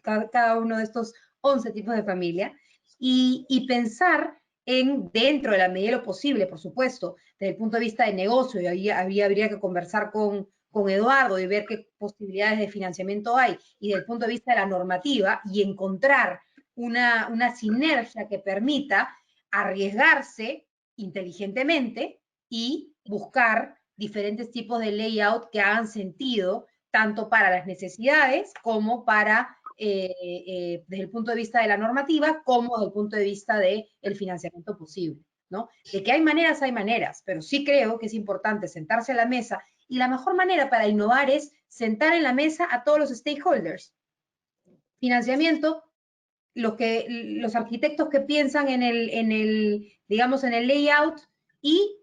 cada uno de estos 11 tipos de familia, y pensar en, dentro de la medida de lo posible, por supuesto, desde el punto de vista de negocio, y habría que conversar con Eduardo y ver qué posibilidades de financiamiento hay, y desde el punto de vista de la normativa, y encontrar una sinergia que permita arriesgarse inteligentemente y buscar diferentes tipos de layout que hagan sentido tanto para las necesidades como para, desde el punto de vista de la normativa, como desde el punto de vista del financiamiento posible, ¿no? De que hay maneras, pero sí creo que es importante sentarse a la mesa, y la mejor manera para innovar es sentar en la mesa a todos los stakeholders. Financiamiento, los arquitectos que piensan digamos, en el layout, y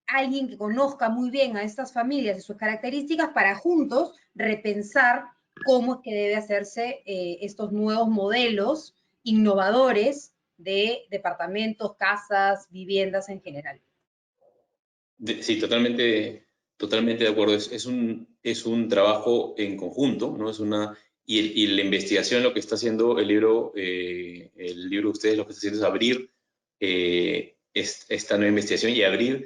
alguien que conozca muy bien a estas familias y sus características, para juntos repensar cómo es que debe hacerse estos nuevos modelos innovadores de departamentos, casas, viviendas en general. Sí, totalmente de acuerdo. Es un trabajo en conjunto, ¿no? Y la investigación, lo que está haciendo el libro de ustedes, lo que está haciendo es abrir esta nueva investigación y abrir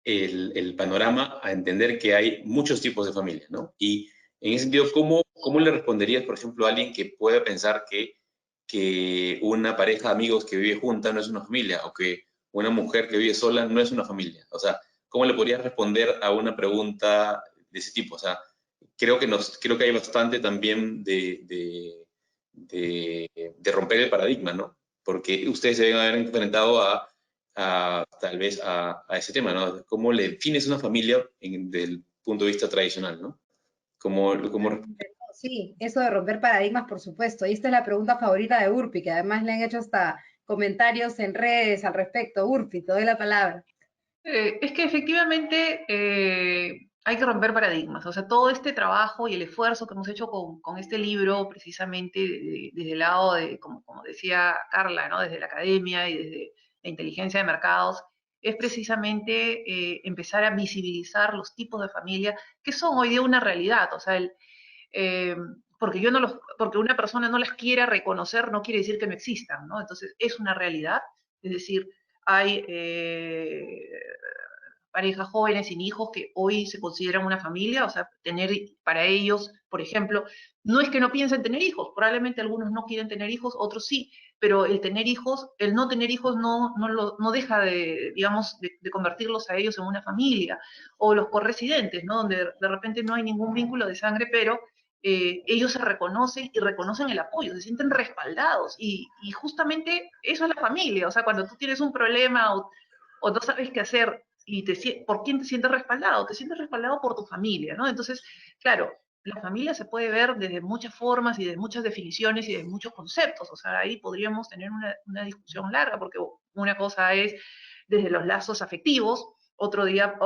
el panorama a entender que hay muchos tipos de familias, ¿no? Y en ese sentido, ¿cómo le responderías, por ejemplo, a alguien que pueda pensar que una pareja de amigos que vive junta no es una familia, o que una mujer que vive sola no es una familia? O sea, ¿cómo le podrías responder a una pregunta de ese tipo? O sea, creo que hay bastante también de romper el paradigma, ¿no? Porque ustedes se deben haber enfrentado tal vez a ese tema, ¿no? ¿Cómo le defines una familia desde el punto de vista tradicional, ¿no? Sí, eso de romper paradigmas, por supuesto. Y esta es la pregunta favorita de Urpi, que además le han hecho hasta comentarios en redes al respecto. Urpi, te doy la palabra. Es que efectivamente hay que romper paradigmas. O sea, todo este trabajo y el esfuerzo que hemos hecho con este libro, precisamente desde el lado de, como decía Carla, ¿no? Desde la academia y desde la inteligencia de mercados, es precisamente empezar a visibilizar los tipos de familia que son hoy día una realidad. O sea, porque una persona no las quiera reconocer no quiere decir que no existan, ¿no? Entonces, es una realidad. Es decir, hay parejas jóvenes sin hijos que hoy se consideran una familia, o sea, tener para ellos, por ejemplo, no es que no piensen tener hijos, probablemente algunos no quieren tener hijos, otros sí, pero el no tener hijos no deja de, digamos, de convertirlos a ellos en una familia, o los corresidentes, ¿no? Donde de repente no hay ningún vínculo de sangre, pero ellos se reconocen y reconocen el apoyo, se sienten respaldados, y justamente eso es la familia. O sea, cuando tú tienes un problema o no sabes qué hacer, ¿por quién te sientes respaldado? Te sientes respaldado por tu familia, ¿no? Entonces, claro, la familia se puede ver desde muchas formas y de muchas definiciones y de muchos conceptos. O sea, ahí podríamos tener una discusión larga, porque una cosa es desde los lazos afectivos, otra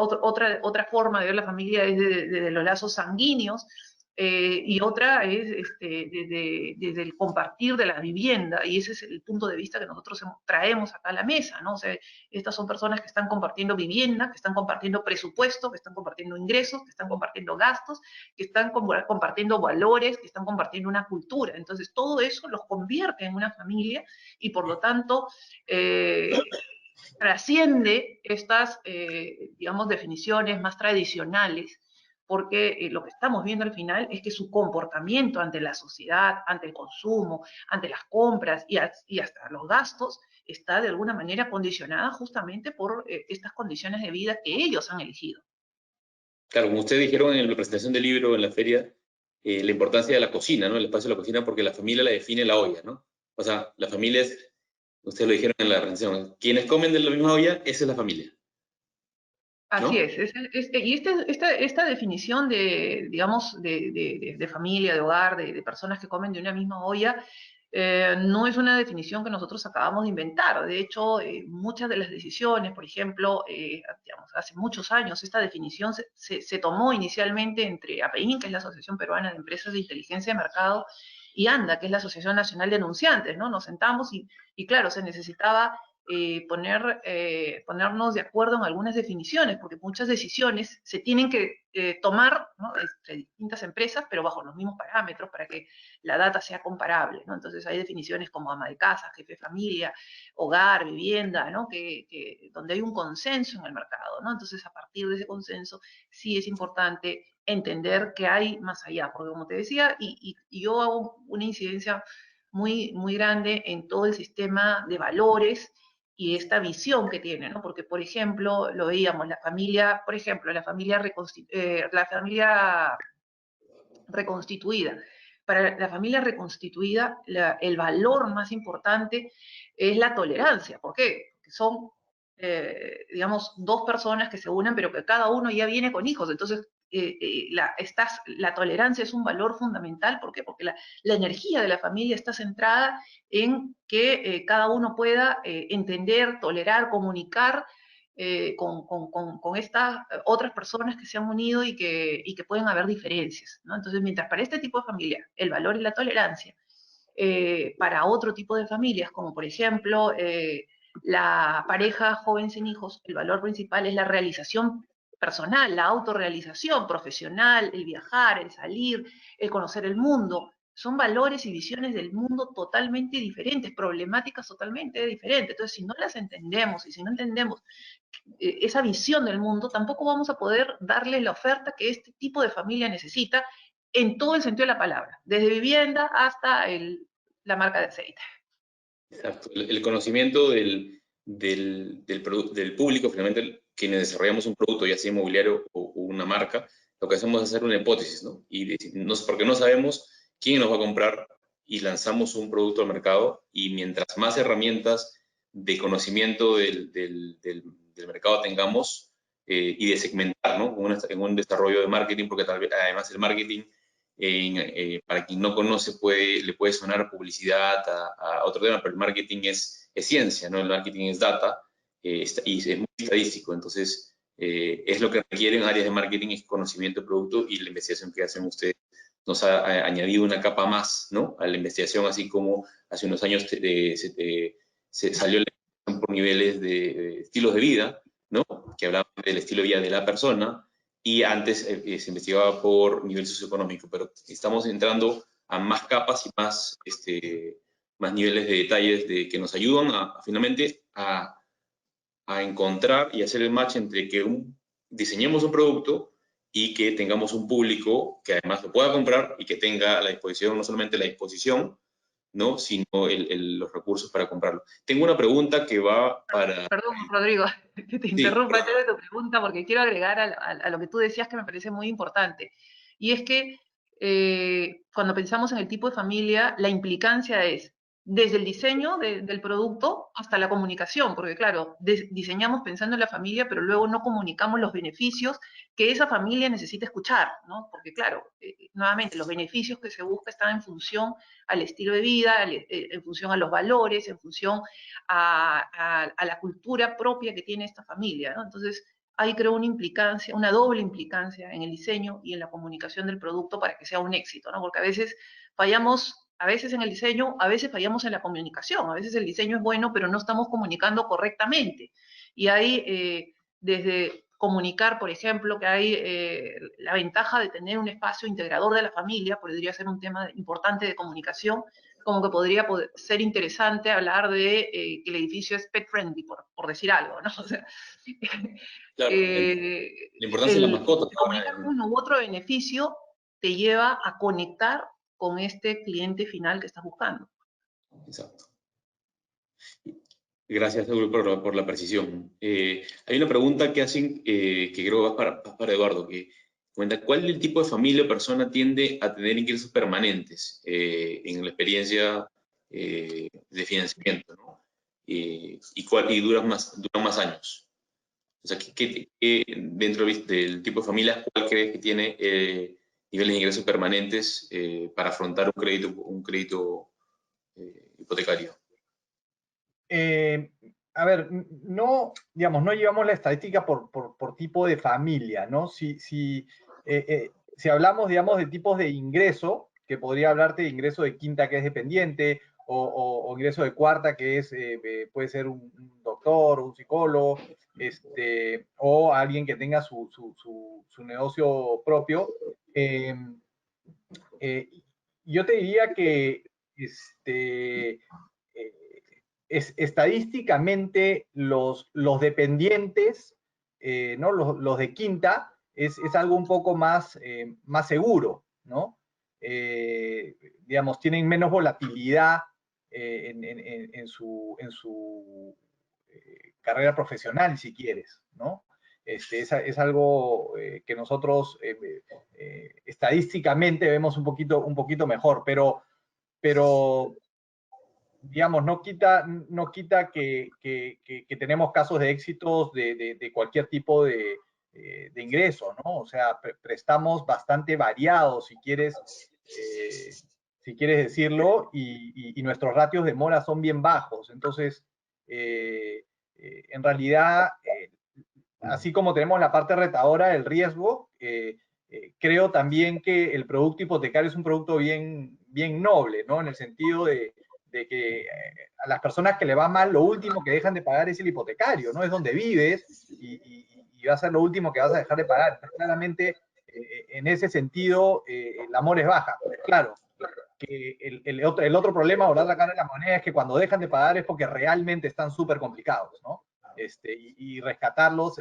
forma de ver la familia es desde los lazos sanguíneos, y otra es desde el compartir de la vivienda, y ese es el punto de vista que nosotros traemos acá a la mesa, ¿no? O sea, estas son personas que están compartiendo vivienda, que están compartiendo presupuesto, que están compartiendo ingresos, que están compartiendo gastos, que están compartiendo valores, que están compartiendo una cultura. Entonces, todo eso los convierte en una familia, y por lo tanto, trasciende estas, digamos, definiciones más tradicionales, porque lo que estamos viendo al final es que su comportamiento ante la sociedad, ante el consumo, ante las compras y hasta los gastos, está de alguna manera condicionada justamente por estas condiciones de vida que ellos han elegido. Claro, como ustedes dijeron en la presentación del libro en la feria, la importancia de la cocina, ¿no? El espacio de la cocina, porque la familia la define la olla, ¿no? O sea, la familia es, ustedes lo dijeron en la presentación, quienes comen de la misma olla, esa es la familia. ¿No? Así es. Y esta definición de, digamos, de familia, de hogar, de personas que comen de una misma olla, no es una definición que nosotros acabamos de inventar. De hecho, muchas de las decisiones, por ejemplo, digamos, hace muchos años, esta definición se tomó inicialmente entre APEIN, que es la Asociación Peruana de Empresas de Inteligencia de Mercado, y ANDA, que es la Asociación Nacional de Anunciantes, ¿no? Nos sentamos y claro, se necesitaba ponernos de acuerdo en algunas definiciones, porque muchas decisiones se tienen que tomar, ¿no?, entre distintas empresas, pero bajo los mismos parámetros para que la data sea comparable, ¿no? Entonces hay definiciones como ama de casa, jefe de familia, hogar, vivienda, ¿no?, donde hay un consenso en el mercado, ¿no? Entonces, a partir de ese consenso, sí es importante entender que hay más allá, porque como te decía, y yo hago una incidencia muy, muy grande en todo el sistema de valores y esta visión que tiene, ¿no? Porque, por ejemplo, lo veíamos, la familia, por ejemplo, la familia reconstituida. Para la familia reconstituida, el valor más importante es la tolerancia. ¿Por qué? Porque son, digamos, dos personas que se unen, pero que cada uno ya viene con hijos. Entonces, la tolerancia es un valor fundamental. ¿Por qué? Porque la energía de la familia está centrada en que cada uno pueda entender, tolerar, comunicar con estas otras personas que se han unido y que pueden haber diferencias, ¿no? Entonces, mientras para este tipo de familia el valor es la tolerancia, para otro tipo de familias, como por ejemplo la pareja joven sin hijos, el valor principal es la realización personal, la autorrealización profesional, el viajar, el salir, el conocer el mundo. Son valores y visiones del mundo totalmente diferentes, problemáticas totalmente diferentes. Entonces, si no las entendemos y si no entendemos esa visión del mundo, tampoco vamos a poder darle la oferta que este tipo de familia necesita en todo el sentido de la palabra, desde vivienda hasta la marca de aceite. Exacto. El conocimiento del público, finalmente, quienes desarrollamos un producto, ya sea inmobiliario o una marca, lo que hacemos es hacer una hipótesis, ¿no? Y porque no sabemos quién nos va a comprar y lanzamos un producto al mercado, y mientras más herramientas de conocimiento del mercado tengamos y de segmentar, ¿no? En un desarrollo de marketing, porque además el marketing, para quien no conoce, le puede sonar publicidad a otro tema, pero el marketing es ciencia, ¿no? El marketing es data y es muy estadístico. Entonces, es lo que requieren áreas de marketing, es conocimiento de producto, y la investigación que hacen ustedes nos ha añadido una capa más, ¿no?, a la investigación, así como hace unos años se salió la investigación por niveles de estilos de vida, ¿no?, que hablaban del estilo de vida de la persona, y antes se investigaba por nivel socioeconómico, pero estamos entrando a más capas y más niveles de detalles que nos ayudan finalmente a encontrar y hacer el match entre que diseñemos un producto y que tengamos un público que además lo pueda comprar y que tenga a la disposición, no solamente la disposición, ¿no?, sino los recursos para comprarlo. Tengo una pregunta que va para... Perdón, Rodrigo, que te interrumpa antes de tu pregunta, porque quiero agregar a lo que tú decías, que me parece muy importante. Y es que cuando pensamos en el tipo de familia, la implicancia es desde el diseño del producto hasta la comunicación, porque claro, diseñamos pensando en la familia, pero luego no comunicamos los beneficios que esa familia necesita escuchar, ¿no? Porque claro, nuevamente, los beneficios que se busca están en función al estilo de vida, en función a los valores, en función a la cultura propia que tiene esta familia, ¿no? Entonces, ahí creo una implicancia, una doble implicancia en el diseño y en la comunicación del producto para que sea un éxito, ¿no? Porque a veces fallamos, a veces en el diseño, a veces fallamos en la comunicación, a veces el diseño es bueno, pero no estamos comunicando correctamente. Y ahí, desde comunicar, por ejemplo, que hay la ventaja de tener un espacio integrador de la familia, podría ser un tema importante de comunicación, como que podría ser interesante hablar de que el edificio es pet friendly, por decir algo, ¿no? O sea, Claro, la importancia de la mascota. Comunicar uno u otro beneficio te lleva a conectar con este cliente final que estás buscando. Exacto. Gracias, Saúl, por la precisión. Hay una pregunta que hacen, que creo que es para Eduardo, que comenta, ¿cuál el tipo de familia o persona tiende a tener ingresos permanentes en la experiencia de financiamiento, ¿no? Y duran más años? O sea, dentro del tipo de familias, ¿cuál crees que tiene niveles de ingresos permanentes para afrontar un crédito hipotecario? A ver, no, digamos, no llevamos la estadística por tipo de familia, ¿no? Si hablamos, digamos, de tipos de ingreso, que podría hablarte de ingreso de quinta que es dependiente, o ingreso de cuarta que es, puede ser un doctor, un psicólogo, o alguien que tenga su negocio propio. Yo te diría que estadísticamente los dependientes, ¿no? Los de quinta, es algo un poco más seguro, ¿no? Digamos, tienen menos volatilidad en su carrera profesional, si quieres, ¿no? Es algo que nosotros estadísticamente vemos un poquito mejor, pero digamos, no quita que tenemos casos de éxitos de cualquier tipo de ingreso, ¿no? O sea, prestamos bastante variados, si quieres decirlo, y nuestros ratios de mora son bien bajos. Entonces, en realidad, así como tenemos la parte retadora del riesgo, creo también que el producto hipotecario es un producto bien noble, ¿no? En el sentido de que a las personas que le va mal, lo último que dejan de pagar es el hipotecario, ¿no? Es donde vives y va a ser lo último que vas a dejar de pagar. Claramente, en ese sentido, el amor es baja. Claro, que el otro problema, o la otra cara de la moneda, es que cuando dejan de pagar es porque realmente están súper complicados, ¿no? Y rescatarlos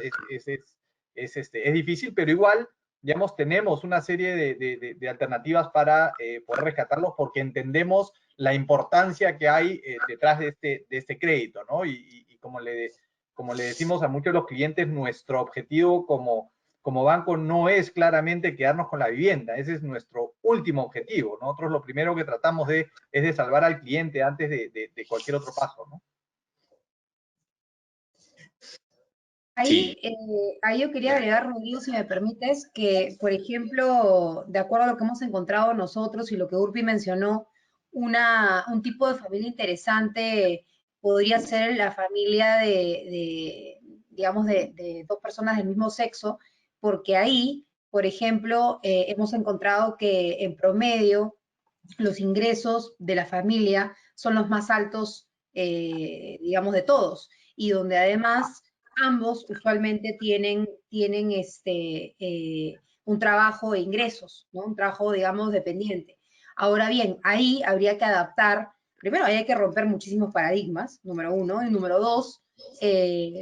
es difícil, pero igual, digamos, tenemos una serie de alternativas para poder rescatarlos porque entendemos la importancia que hay detrás de este crédito, ¿no? Y como le decimos a muchos de los clientes, nuestro objetivo como banco no es claramente quedarnos con la vivienda, ese es nuestro último objetivo. Nosotros lo primero que tratamos es de salvar al cliente antes de cualquier otro paso, ¿no? Ahí, ahí yo quería agregar, Rodrigo, si me permites, que, por ejemplo, de acuerdo a lo que hemos encontrado nosotros y lo que Urpi mencionó, un tipo de familia interesante podría ser la familia digamos, de dos personas del mismo sexo, porque ahí, por ejemplo, hemos encontrado que en promedio los ingresos de la familia son los más altos, digamos, de todos, y donde además ambos usualmente tienen un trabajo e ingresos, ¿no? Un trabajo, digamos, dependiente. Ahora bien, ahí habría que adaptar, primero hay que romper muchísimos paradigmas, número uno, y número dos,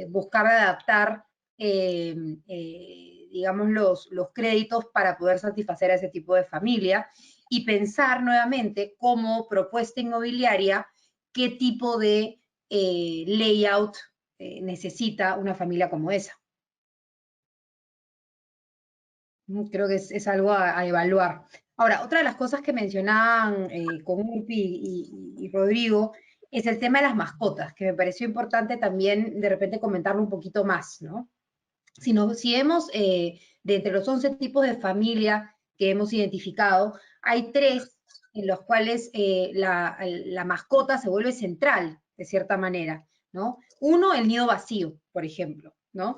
buscar adaptar, digamos, los créditos para poder satisfacer a ese tipo de familia y pensar nuevamente como propuesta inmobiliaria qué tipo de layout necesita una familia como esa. Creo que es algo a evaluar. Ahora, otra de las cosas que mencionaban con Urpi y Rodrigo es el tema de las mascotas, que me pareció importante también de repente comentarlo un poquito más, ¿no? Si vemos de entre los 11 tipos de familia que hemos identificado, hay 3 en los cuales la mascota se vuelve central, de cierta manera, ¿no? Uno, el nido vacío, por ejemplo, ¿no?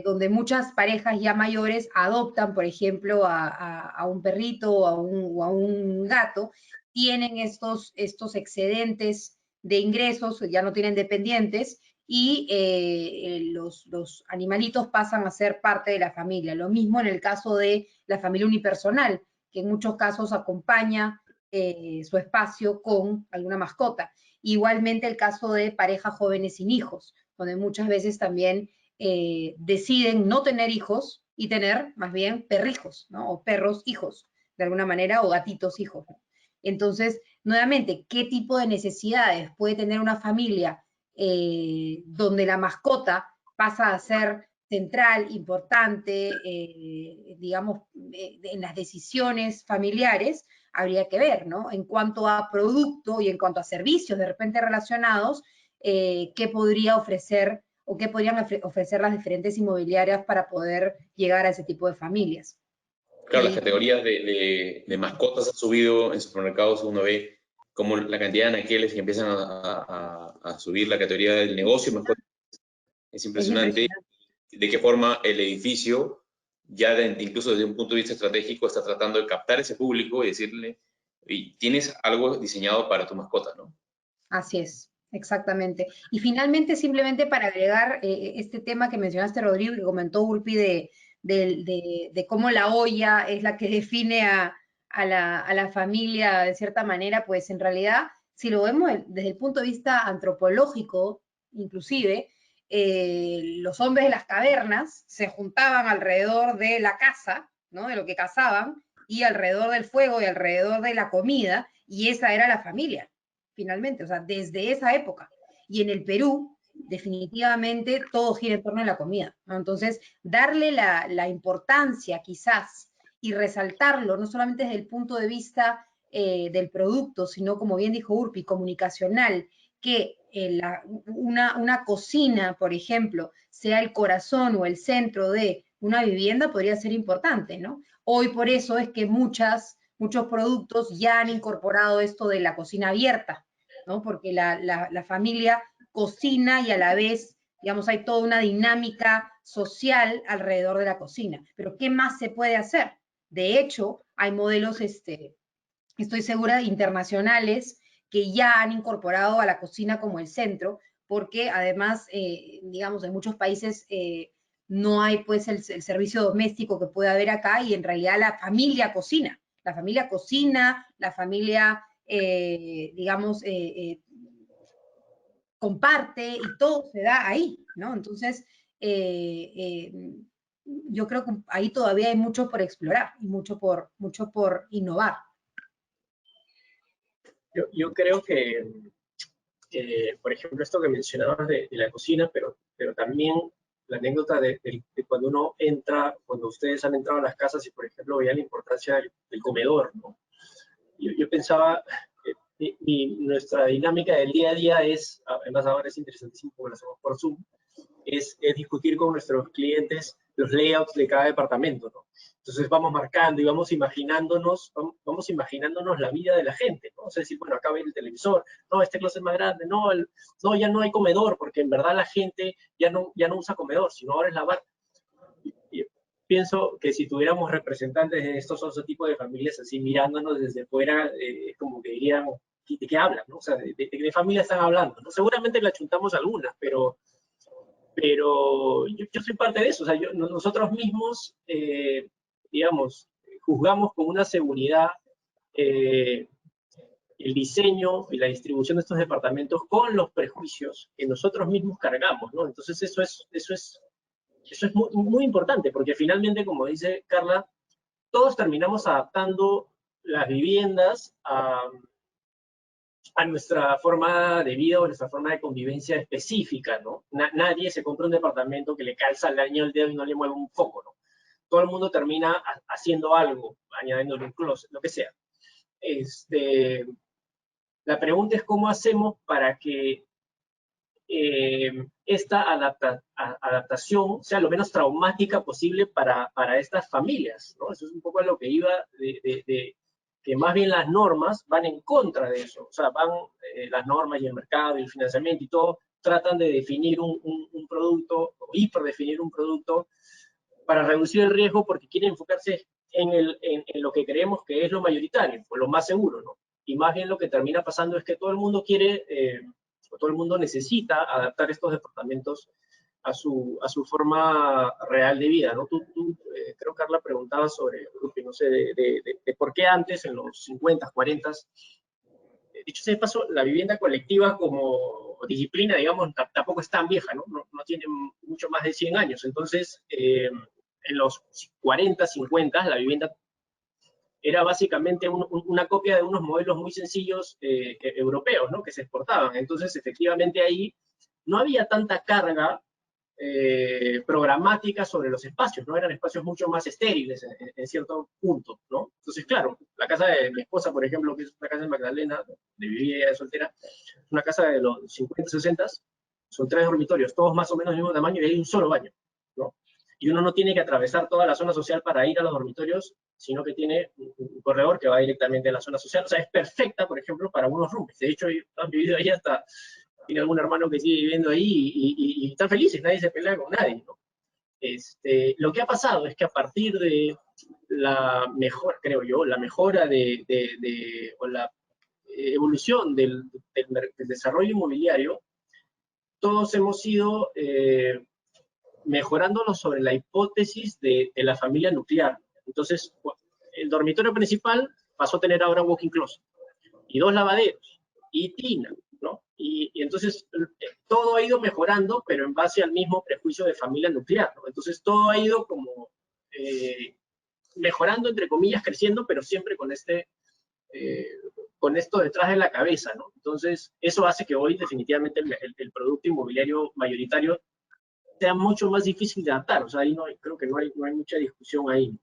Donde muchas parejas ya mayores adoptan, por ejemplo, a un perrito o a un gato, tienen estos excedentes de ingresos, ya no tienen dependientes, y los animalitos pasan a ser parte de la familia. Lo mismo en el caso de la familia unipersonal, que en muchos casos acompaña su espacio con alguna mascota. Igualmente el caso de parejas jóvenes sin hijos, donde muchas veces también deciden no tener hijos y tener más bien perrijos, ¿no? O perros hijos, de alguna manera, o gatitos hijos, ¿no? Entonces, nuevamente, ¿qué tipo de necesidades puede tener una familia donde la mascota pasa a ser central, importante, digamos, en las decisiones familiares? Habría que ver, ¿no? En cuanto a producto y en cuanto a servicios de repente relacionados, qué podría ofrecer o qué podrían ofrecer las diferentes inmobiliarias para poder llegar a ese tipo de familias. Claro, las categorías de mascotas han subido en supermercados, uno ve como la cantidad de anaqueles que empiezan a subir la categoría del negocio de mascotas. Es impresionante de qué forma el edificio, ya incluso desde un punto de vista estratégico, está tratando de captar ese público y decirle, y tienes algo diseñado para tu mascota, ¿no? Así es, exactamente. Y finalmente, simplemente para agregar este tema que mencionaste, Rodrigo, que comentó Urpi de cómo la olla es la que define a la familia de cierta manera, pues en realidad, si lo vemos desde el punto de vista antropológico, inclusive, los hombres de las cavernas se juntaban alrededor de la caza, ¿no? De lo que cazaban, y alrededor del fuego y alrededor de la comida, y esa era la familia finalmente, o sea, desde esa época. Y en el Perú, definitivamente, todo gira en torno a la comida, ¿no? Entonces, darle la importancia quizás y resaltarlo, no solamente desde el punto de vista del producto, sino, como bien dijo Urpi, comunicacional, que una cocina, por ejemplo, sea el corazón o el centro de una vivienda, podría ser importante, ¿no? Hoy por eso es que muchos productos ya han incorporado esto de la cocina abierta, ¿no? Porque la familia cocina y a la vez, digamos, hay toda una dinámica social alrededor de la cocina. Pero ¿qué más se puede hacer? De hecho, hay modelos, estoy segura, internacionales que ya han incorporado a la cocina como el centro, porque además, digamos, en muchos países no hay pues el servicio doméstico que puede haber acá y en realidad la familia cocina. La familia digamos, comparte y todo se da ahí, ¿no? Entonces, yo creo que ahí todavía hay mucho por explorar y mucho por innovar. Yo creo que, por ejemplo, esto que mencionabas de la cocina, pero también la anécdota de cuando uno entra, cuando ustedes han entrado a las casas y, por ejemplo, veían la importancia del comedor, ¿no? Yo pensaba, nuestra dinámica del día a día es, además ahora es interesantísimo porque lo hacemos por Zoom, es discutir con nuestros clientes los layouts de cada departamento, ¿no? Entonces vamos marcando y vamos imaginándonos la vida de la gente, ¿no? O sea, decir, bueno, acá ve el televisor, no, este closet es más grande, no, ya no hay comedor, porque en verdad la gente ya no usa comedor, sino ahora es lavar. Y pienso que si tuviéramos representantes de estos otros tipos de familias así mirándonos desde fuera, como que dirían, ¿de qué hablan? ¿No? O sea, ¿de qué familia están hablando? ¿No? Seguramente le achuntamos algunas, pero yo soy parte de eso. O sea, nosotros mismos, digamos, juzgamos con una seguridad el diseño y la distribución de estos departamentos con los prejuicios que nosotros mismos cargamos, ¿no? Entonces eso es muy, muy importante, porque finalmente, como dice Carla, todos terminamos adaptando las viviendas a nuestra forma de vida o nuestra forma de convivencia específica, ¿no? Nadie se compra un departamento que le calza al año el dedo y no le mueve un foco, ¿no? Todo el mundo termina haciendo algo, añadiéndole un closet, lo que sea. La pregunta es cómo hacemos para que esta adaptación sea lo menos traumática posible para estas familias, ¿no? Eso es un poco a lo que iba que más bien las normas van en contra de eso. O sea, van las normas y el mercado y el financiamiento y todo, tratan de definir un producto, o hiperdefinir un producto para reducir el riesgo porque quieren enfocarse en lo que creemos que es lo mayoritario, o lo más seguro, ¿no? Y más bien lo que termina pasando es que todo el mundo quiere, o todo el mundo necesita adaptar estos departamentos a su forma real de vida, ¿no? Tú creo, Carla, preguntabas sobre, no sé, de por qué antes, en los 50, 40, dicho sea de paso, la vivienda colectiva como disciplina, digamos, tampoco es tan vieja, ¿no? No tiene mucho más de 100 años. Entonces, en los 40, 50, la vivienda era básicamente una copia de unos modelos muy sencillos europeos, ¿no? Que se exportaban. Entonces, efectivamente, ahí no había tanta carga programática sobre los espacios, ¿no? Eran espacios mucho más estériles en cierto punto, ¿no? Entonces, claro, la casa de mi esposa, por ejemplo, que es una casa de Magdalena, donde vivía ella de soltera, una casa de los 50, 60, son 3 dormitorios, todos más o menos del mismo tamaño, y hay un solo baño, ¿no? Y uno no tiene que atravesar toda la zona social para ir a los dormitorios, sino que tiene un corredor que va directamente a la zona social. O sea, es perfecta, por ejemplo, para unos roomies. De hecho, han vivido ahí hasta, tiene algún hermano que sigue viviendo ahí y están felices, nadie se pelea con nadie, ¿no? Lo que ha pasado es que a partir de la mejora, creo yo, la mejora o la evolución del desarrollo inmobiliario, todos hemos ido mejorándolo sobre la hipótesis de la familia nuclear. Entonces, el dormitorio principal pasó a tener ahora walk-in closet, y 2 lavaderos, y tina, ¿no? Y entonces todo ha ido mejorando, pero en base al mismo prejuicio de familia nuclear, ¿no? Entonces todo ha ido como mejorando, entre comillas, creciendo, pero siempre con con esto detrás de la cabeza, ¿no? Entonces, eso hace que hoy definitivamente el producto inmobiliario mayoritario sea mucho más difícil de adaptar. O sea, ahí creo que no hay mucha discusión ahí.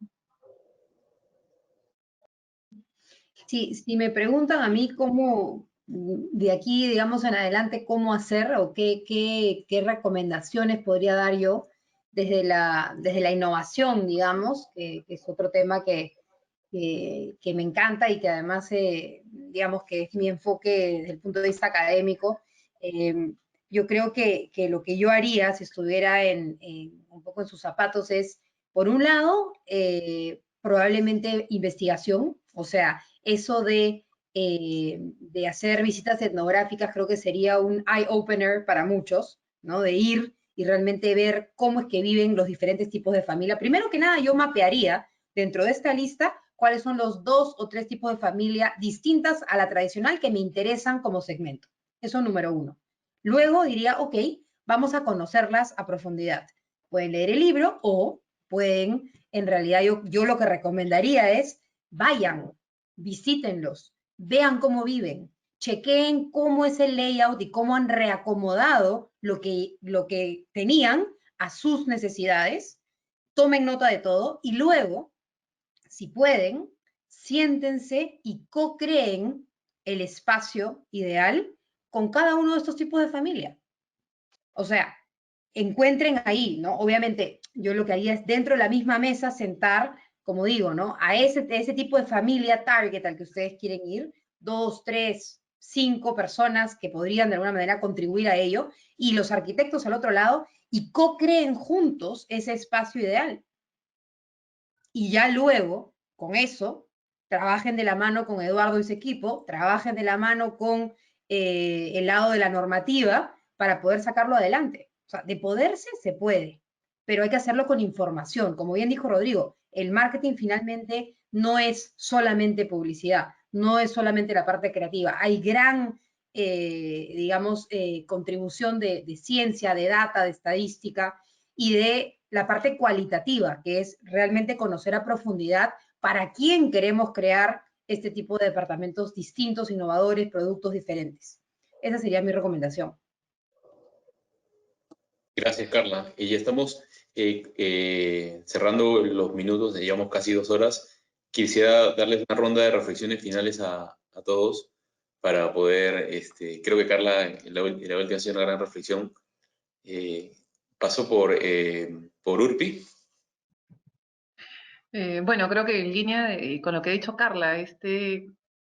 Sí, si me preguntan a mí cómo, de aquí, digamos, en adelante, cómo hacer o qué recomendaciones podría dar yo desde la innovación, digamos, que es otro tema que me encanta y que además, digamos, que es mi enfoque desde el punto de vista académico. Yo creo que lo que yo haría si estuviera un poco en sus zapatos es, por un lado, probablemente investigación, o sea, eso de hacer visitas etnográficas creo que sería un eye-opener para muchos, ¿no? De ir y realmente ver cómo es que viven los diferentes tipos de familia. Primero que nada, yo mapearía dentro de esta lista cuáles son los 2 o 3 tipos de familia distintas a la tradicional que me interesan como segmento. Eso número 1. Luego diría, ok, vamos a conocerlas a profundidad. Pueden leer el libro o pueden, en realidad yo lo que recomendaría es, vayan, visítenlos, vean cómo viven, chequeen cómo es el layout y cómo han reacomodado lo que tenían a sus necesidades, tomen nota de todo y luego, si pueden, siéntense y co-creen el espacio ideal con cada uno de estos tipos de familia. O sea, encuentren ahí, ¿no? Obviamente, yo lo que haría es dentro de la misma mesa sentar, como digo, ¿no? A ese tipo de familia target al que ustedes quieren ir, 2, 3, 5 personas que podrían de alguna manera contribuir a ello, y los arquitectos al otro lado, y co-creen juntos ese espacio ideal. Y ya luego, con eso, trabajen de la mano con Eduardo y su equipo, trabajen de la mano con el lado de la normativa para poder sacarlo adelante. O sea, de poderse, se puede, pero hay que hacerlo con información. Como bien dijo Rodrigo, el marketing finalmente no es solamente publicidad, no es solamente la parte creativa. Hay gran, digamos, contribución de ciencia, de data, de estadística y de la parte cualitativa, que es realmente conocer a profundidad para quién queremos crear este tipo de departamentos distintos, innovadores, productos diferentes. Esa sería mi recomendación. Gracias, Carla. Y ya estamos cerrando los minutos, llevamos casi 2 horas. Quisiera darles una ronda de reflexiones finales a todos para poder, creo que Carla en la última ha sido una gran reflexión. Paso por Urpi. Bueno, creo que en línea con lo que ha dicho Carla, a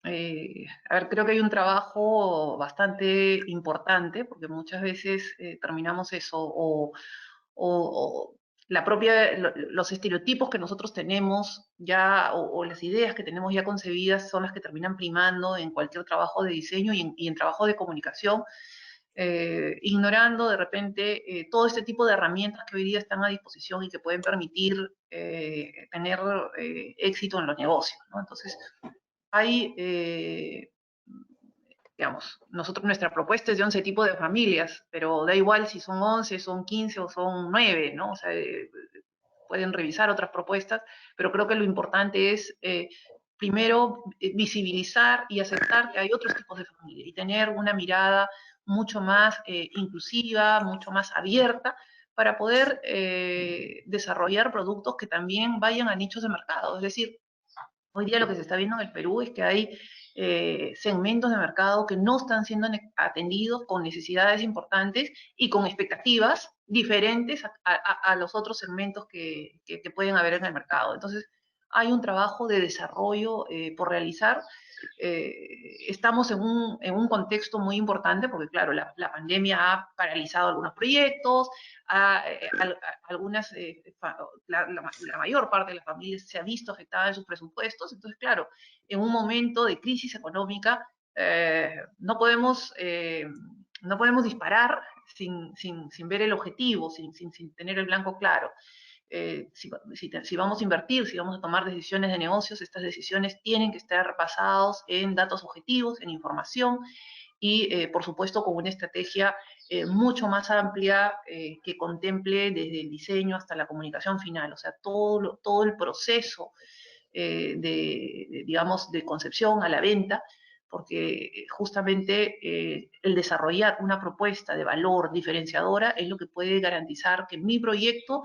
ver, creo que hay un trabajo bastante importante, porque muchas veces terminamos eso, o los estereotipos que nosotros tenemos ya, o las ideas que tenemos ya concebidas son las que terminan primando en cualquier trabajo de diseño y en trabajo de comunicación. ignorando de repente todo este tipo de herramientas que hoy día están a disposición y que pueden permitir tener éxito en los negocios, ¿no? Entonces, hay, digamos, nuestra propuesta es de 11 tipos de familias, pero da igual si son 11, son 15 o son 9, ¿no? O sea, pueden revisar otras propuestas, pero creo que lo importante es, primero, visibilizar y aceptar que hay otros tipos de familia y tener una mirada mucho más inclusiva, mucho más abierta, para poder desarrollar productos que también vayan a nichos de mercado. Es decir, hoy día lo que se está viendo en el Perú es que hay segmentos de mercado que no están siendo atendidos con necesidades importantes y con expectativas diferentes a los otros segmentos que pueden haber en el mercado. Entonces, hay un trabajo de desarrollo por realizar. Estamos en un contexto muy importante porque, claro, la pandemia ha paralizado algunos proyectos, la mayor parte de las familias se ha visto afectada en sus presupuestos. Entonces, claro, en un momento de crisis económica no podemos disparar sin ver el objetivo, sin tener el blanco claro. Si vamos a invertir, si vamos a tomar decisiones de negocios, estas decisiones tienen que estar basadas en datos objetivos, en información y, por supuesto, con una estrategia mucho más amplia que contemple desde el diseño hasta la comunicación final, o sea, todo el proceso digamos, de concepción a la venta, porque justamente el desarrollar una propuesta de valor diferenciadora es lo que puede garantizar que mi proyecto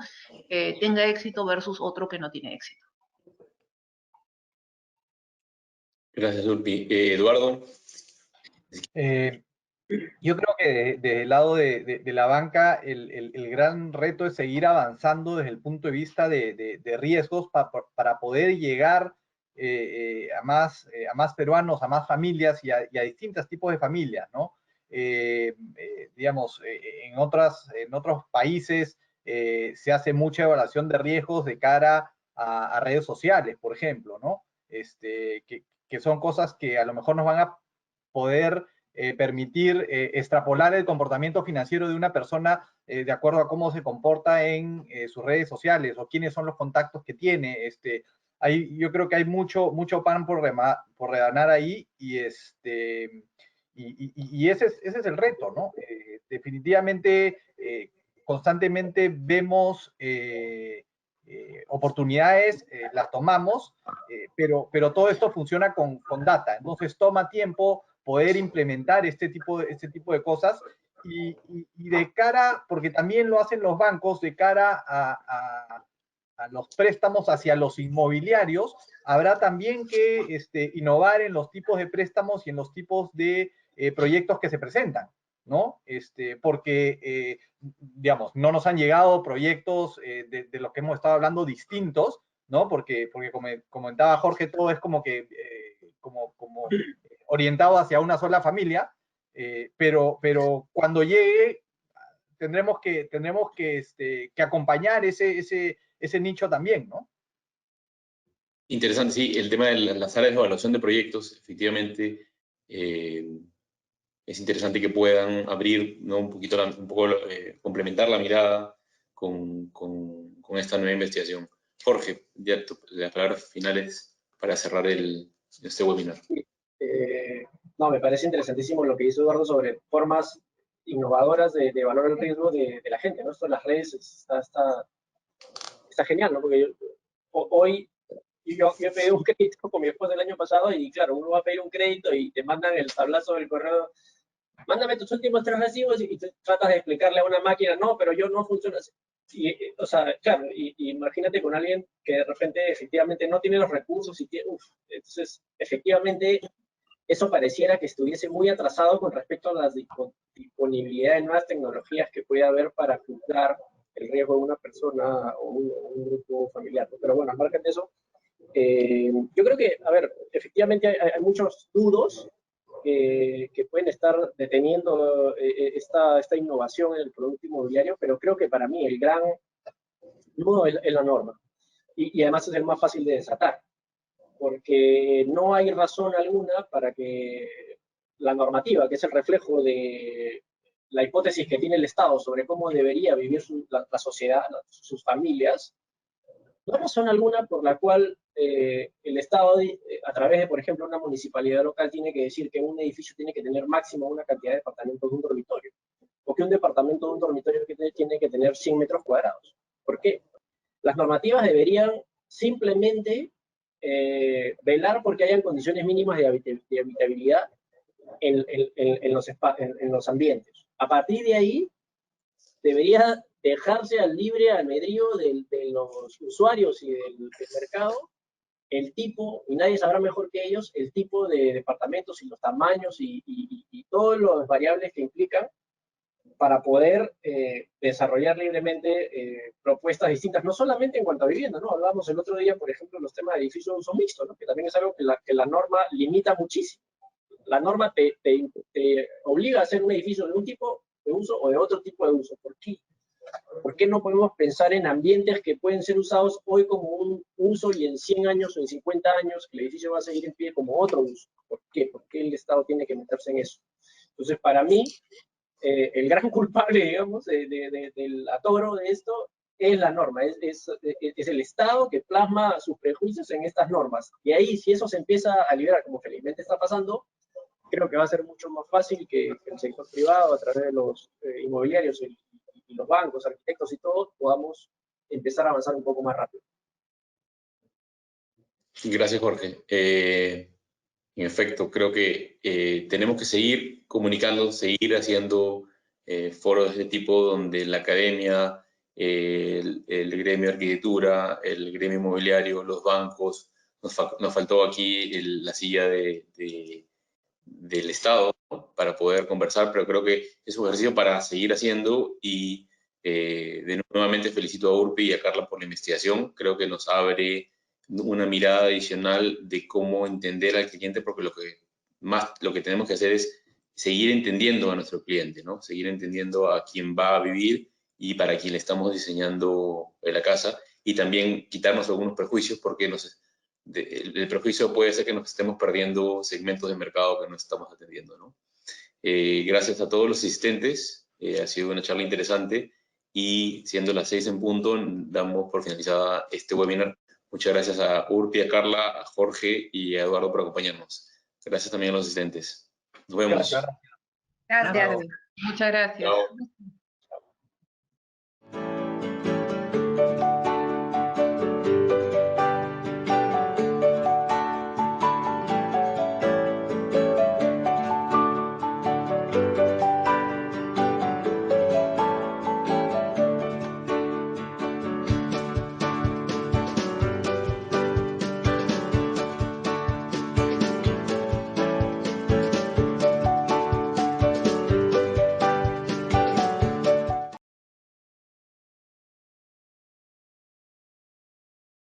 tenga éxito versus otro que no tiene éxito. Gracias, Urpi. Eduardo. Yo creo que desde el lado de la banca, el gran reto es seguir avanzando desde el punto de vista de riesgos para poder llegar a más peruanos, a más familias y a distintos tipos de familias, ¿no? Digamos, en otros países se hace mucha evaluación de riesgos de cara a redes sociales, por ejemplo, ¿no? Que son cosas que a lo mejor nos van a poder permitir extrapolar el comportamiento financiero de una persona de acuerdo a cómo se comporta en sus redes sociales o quiénes son los contactos que tiene. Yo creo que hay mucho pan por rebanar ahí y ese es el reto, ¿no? Definitivamente, constantemente vemos oportunidades, las tomamos, pero todo esto funciona con data, entonces toma tiempo poder implementar este tipo de cosas y de cara, porque también lo hacen los bancos, de cara a los préstamos hacia los inmobiliarios, habrá también que innovar en los tipos de préstamos y en los tipos de proyectos que se presentan, ¿no? Porque, digamos, no nos han llegado proyectos de los que hemos estado hablando distintos, ¿no? Porque como comentaba Jorge, todo es como que como orientado hacia una sola familia, pero cuando llegue tendremos que acompañar ese nicho también, ¿no? Interesante, sí, el tema de las áreas de evaluación de proyectos, efectivamente, es interesante que puedan abrir, ¿no? un poco complementar la mirada con esta nueva investigación. Jorge, ya las palabras finales para cerrar este webinar. No, me parece interesantísimo lo que hizo Eduardo sobre formas innovadoras de valorar el riesgo de la gente, ¿no? Esto en las redes está genial, ¿no? Porque hoy yo pedí un crédito con mi esposa el año pasado y claro, uno va a pedir un crédito y te mandan el tablazo del correo, mándame tus últimos 3 recibos y tratas de explicarle a una máquina, no, pero yo no funciona así. O sea, claro, y imagínate con alguien que de repente efectivamente no tiene los recursos y entonces efectivamente eso pareciera que estuviese muy atrasado con respecto a la disponibilidad de nuevas tecnologías que puede haber para juzgar el riesgo de una persona o un grupo familiar. Pero bueno, al margen de eso, yo creo que, a ver, efectivamente hay muchos nudos que pueden estar deteniendo esta innovación en el producto inmobiliario, pero creo que para mí el gran nudo es la norma. Y además es el más fácil de desatar, porque no hay razón alguna para que la normativa, que es el reflejo de la hipótesis que tiene el Estado sobre cómo debería vivir la sociedad, sus familias, no hay razón alguna por la cual el Estado, a través de, por ejemplo, una municipalidad local, tiene que decir que un edificio tiene que tener máximo una cantidad de departamentos de un dormitorio, o que un departamento de un dormitorio tiene que tener 100 metros cuadrados. ¿Por qué? Las normativas deberían simplemente velar porque hayan condiciones mínimas de habitabilidad en los ambientes. A partir de ahí, debería dejarse al libre albedrío de los usuarios y del mercado el tipo, y nadie sabrá mejor que ellos, el tipo de departamentos y los tamaños y todas las variables que implican para poder desarrollar libremente propuestas distintas, no solamente en cuanto a vivienda, ¿no? Hablábamos el otro día, por ejemplo, los temas de edificios de uso mixto, ¿no? Que también es algo que la norma limita muchísimo. La norma te obliga a hacer un edificio de un tipo de uso o de otro tipo de uso. ¿Por qué? ¿Por qué no podemos pensar en ambientes que pueden ser usados hoy como un uso y en 100 años o en 50 años el edificio va a seguir en pie como otro uso? ¿Por qué? ¿Por qué el Estado tiene que meterse en eso? Entonces, para mí, el gran culpable, digamos, del atoro de esto es la norma, es el Estado que plasma sus prejuicios en estas normas. Y ahí, si eso se empieza a liberar, como felizmente está pasando, creo que va a ser mucho más fácil que el sector privado, a través de los inmobiliarios y los bancos, arquitectos y todo, podamos empezar a avanzar un poco más rápido. Gracias, Jorge. En efecto, creo que tenemos que seguir comunicando, seguir haciendo foros de este tipo donde la academia, el gremio de arquitectura, el gremio inmobiliario, los bancos, nos faltó aquí la silla del Estado, ¿no? Para poder conversar, pero creo que es un ejercicio para seguir haciendo y nuevamente felicito a Urpi y a Carla por la investigación. Creo que nos abre una mirada adicional de cómo entender al cliente, porque lo que tenemos que hacer es seguir entendiendo a nuestro cliente, ¿no? Seguir entendiendo a quién va a vivir y para quién le estamos diseñando la casa, y también quitarnos algunos prejuicios, porque el prejuicio puede ser que nos estemos perdiendo segmentos de mercado que no estamos atendiendo, ¿no? Gracias a todos los asistentes, ha sido una charla interesante, y siendo las 6 en punto, damos por finalizada este webinar. Muchas gracias a Urpi, a Carla, a Jorge y a Eduardo por acompañarnos. Gracias también a los asistentes. Nos vemos. Gracias. Muchas gracias. Chao.